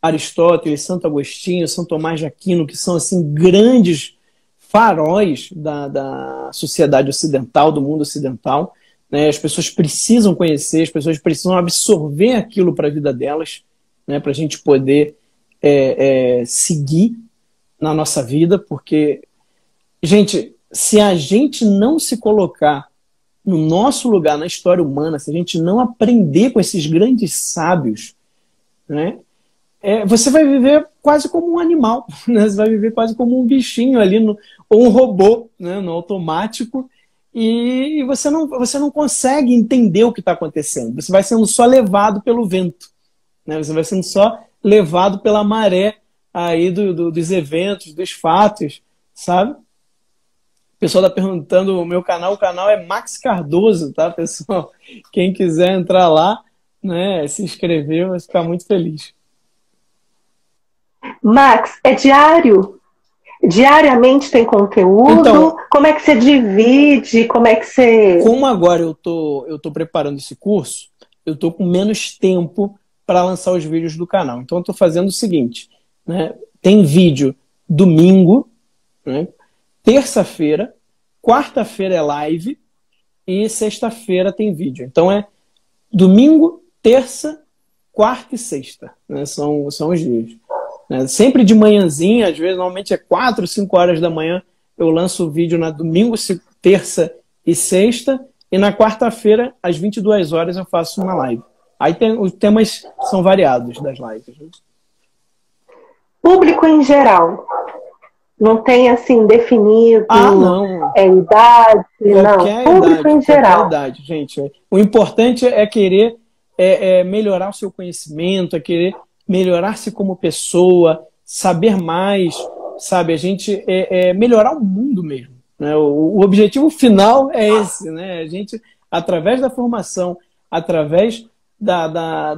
Aristóteles, Santo Agostinho, São Tomás de Aquino, que são assim, grandes faróis da sociedade ocidental, do mundo ocidental. As pessoas precisam conhecer, as pessoas precisam absorver aquilo para a vida delas, né, para a gente poder seguir na nossa vida, porque, gente, se a gente não se colocar no nosso lugar na história humana, se a gente não aprender com esses grandes sábios, né, você vai viver quase como um animal, né? Você vai viver quase como um bichinho ali, ou um robô, né? No automático, e você não consegue entender o que está acontecendo. Você vai sendo só levado pelo vento, né? Você vai sendo só levado pela maré aí dos eventos, dos fatos, sabe? O pessoal está perguntando o canal é Max Cardoso, tá, pessoal? Quem quiser entrar lá, né, se inscrever, vai ficar muito feliz. Max, é diário? Diariamente tem conteúdo? Então, como é que você divide? Como é que você... Como agora eu tô preparando esse curso, eu tô com menos tempo para lançar os vídeos do canal. Então eu tô fazendo o seguinte, né? Tem vídeo domingo, né? Terça-feira, quarta-feira é live e sexta-feira tem vídeo. Então é domingo, terça, quarta e sexta, né? São os dias. Né? Sempre de manhãzinha, às vezes, normalmente é 4, 5 horas da manhã, eu lanço o vídeo na domingo, terça e sexta, e na quarta-feira, às 22 horas, eu faço uma live. Aí os temas são variados das lives. Né? Público em geral. Não tem, assim, definido não. Idade, qualquer não. Público em geral. Idade, gente. O importante é querer melhorar o seu conhecimento, é querer melhorar-se como pessoa, saber mais, sabe? A gente melhorar o mundo mesmo. Né? O objetivo final é esse, né? A gente, através da formação, através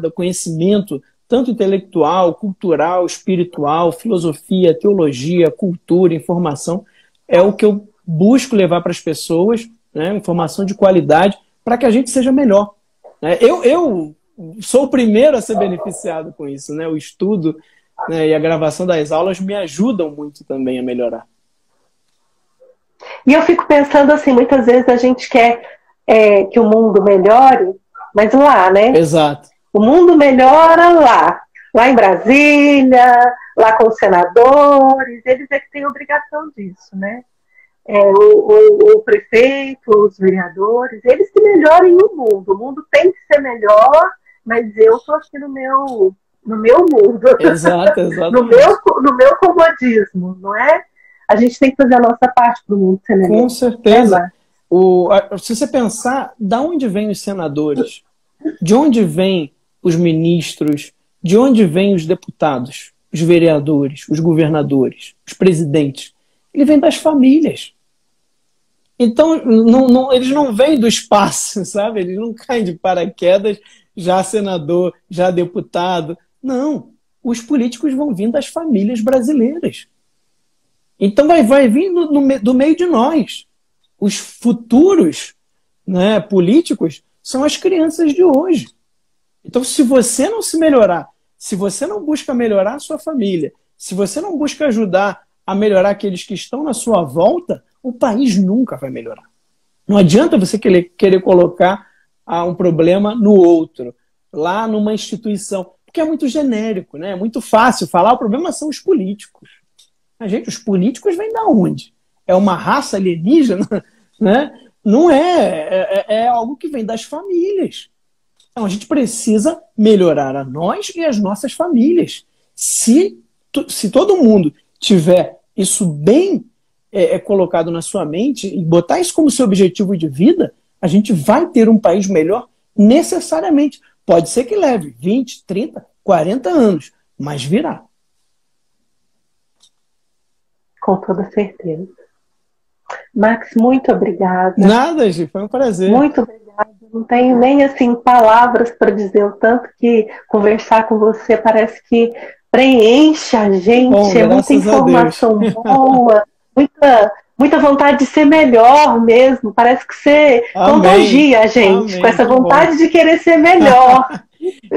do conhecimento, tanto intelectual, cultural, espiritual, filosofia, teologia, cultura, informação, é o que eu busco levar para as pessoas, né? Informação de qualidade, para que a gente seja melhor. Né? Eu sou o primeiro a ser beneficiado com isso, né? O estudo, né, e a gravação das aulas me ajudam muito também a melhorar. E eu fico pensando assim, muitas vezes a gente quer que o mundo melhore, mas lá, né? Exato. O mundo melhora lá em Brasília, lá com os senadores, eles é que têm obrigação disso, né? O prefeito, os vereadores, eles que melhorem o mundo tem que ser melhor, mas eu estou aqui no meu mundo, exato. no meu comodismo, não é? A gente tem que fazer a nossa parte para o mundo ser melhor. Com certeza. Se você pensar, de onde vêm os senadores? De onde vêm os ministros? De onde vêm os deputados? Os vereadores? Os governadores? Os presidentes? Ele vem das famílias. Então, eles não vêm do espaço, sabe? Eles não caem de paraquedas, já senador, já deputado. Não. Os políticos vão vir das famílias brasileiras. Então, vai vir do meio de nós. Os futuros, né, políticos são as crianças de hoje. Então, se você não se melhorar, se você não busca melhorar a sua família, se você não busca ajudar a melhorar aqueles que estão na sua volta, o país nunca vai melhorar. Não adianta você querer colocar um problema no outro, lá numa instituição, porque é muito genérico, né? É muito fácil falar, o problema são os políticos. A gente, os políticos vêm da onde? É uma raça alienígena? Né? Não é algo que vem das famílias. Então a gente precisa melhorar a nós e as nossas famílias. Se todo mundo tiver isso bem colocado na sua mente e botar isso como seu objetivo de vida, a gente vai ter um país melhor necessariamente. Pode ser que leve 20, 30, 40 anos, mas virá. Com toda certeza. Max, muito obrigada. Nada, Gi, foi um prazer. Muito obrigada. Não tenho nem assim palavras para dizer o tanto que conversar com você parece que preenche a gente. Bom, é muita informação boa, muita vontade de ser melhor mesmo. Parece que você contagia a gente com essa vontade de querer ser melhor.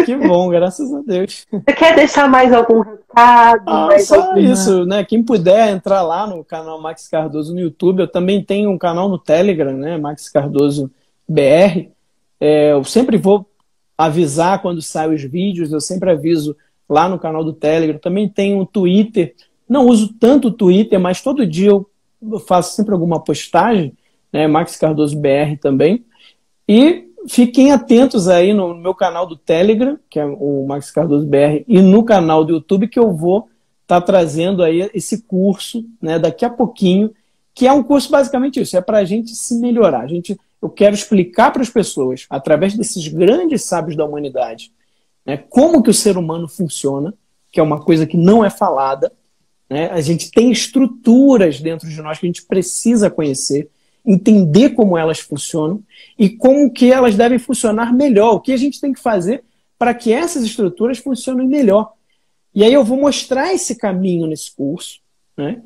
Que bom, graças a Deus. Você quer deixar mais algum recado? Só isso, né? Quem puder entrar lá no canal Max Cardoso no YouTube, eu também tenho um canal no Telegram, né? Max Cardoso BR. Eu sempre vou avisar quando saem os vídeos, eu sempre aviso lá no canal do Telegram. Também tenho um Twitter. Não uso tanto o Twitter, mas todo dia eu faço sempre alguma postagem, né? Max Cardoso BR também. E fiquem atentos aí no meu canal do Telegram, que é o Max Cardoso BR, e no canal do YouTube, que eu vou estar trazendo aí esse curso, né, daqui a pouquinho, que é um curso basicamente isso, é para a gente se melhorar. Eu quero explicar para as pessoas, através desses grandes sábios da humanidade, né, como que o ser humano funciona, que é uma coisa que não é falada, né? A gente tem estruturas dentro de nós que a gente precisa conhecer, entender como elas funcionam e como que elas devem funcionar melhor, o que a gente tem que fazer para que essas estruturas funcionem melhor. E aí eu vou mostrar esse caminho nesse curso, né?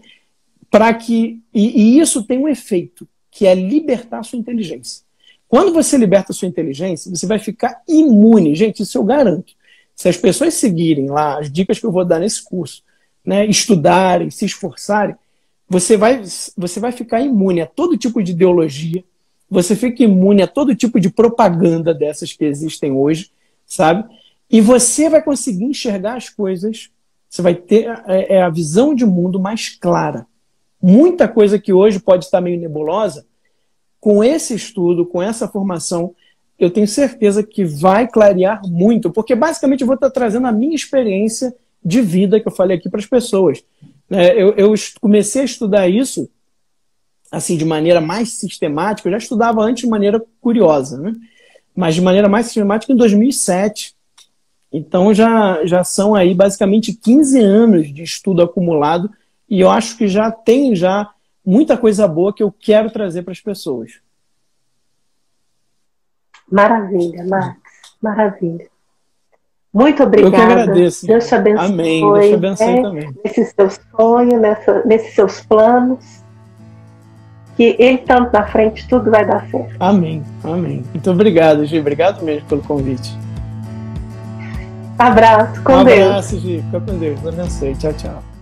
Para que e isso tem um efeito, que é libertar a sua inteligência. Quando você liberta a sua inteligência, você vai ficar imune. Gente, isso eu garanto. Se as pessoas seguirem lá as dicas que eu vou dar nesse curso, né, estudarem, se esforçarem, você vai ficar imune a todo tipo de ideologia, você fica imune a todo tipo de propaganda dessas que existem hoje, sabe? E você vai conseguir enxergar as coisas, você vai ter a visão de mundo mais clara. Muita coisa que hoje pode estar meio nebulosa, com esse estudo, com essa formação, eu tenho certeza que vai clarear muito, porque basicamente eu vou estar trazendo a minha experiência de vida que eu falei aqui para as pessoas. Eu comecei a estudar isso assim, de maneira mais sistemática. Eu já estudava antes de maneira curiosa, né? Mas de maneira mais sistemática em 2007. Então já são aí basicamente 15 anos de estudo acumulado e eu acho que já tem muita coisa boa que eu quero trazer para as pessoas. Maravilha, Max. Maravilha. Muito obrigada. Eu que agradeço. Deus te abençoe. Amém. Deus te abençoe também. Nesse seu sonho, nesses seus planos. Que ele estando na frente, tudo vai dar certo. Amém. Amém. Muito obrigado, Gi. Obrigado mesmo pelo convite. Abraço. Com Deus. Um abraço, Gi. Fica com Deus. Deus abençoe. Tchau, tchau.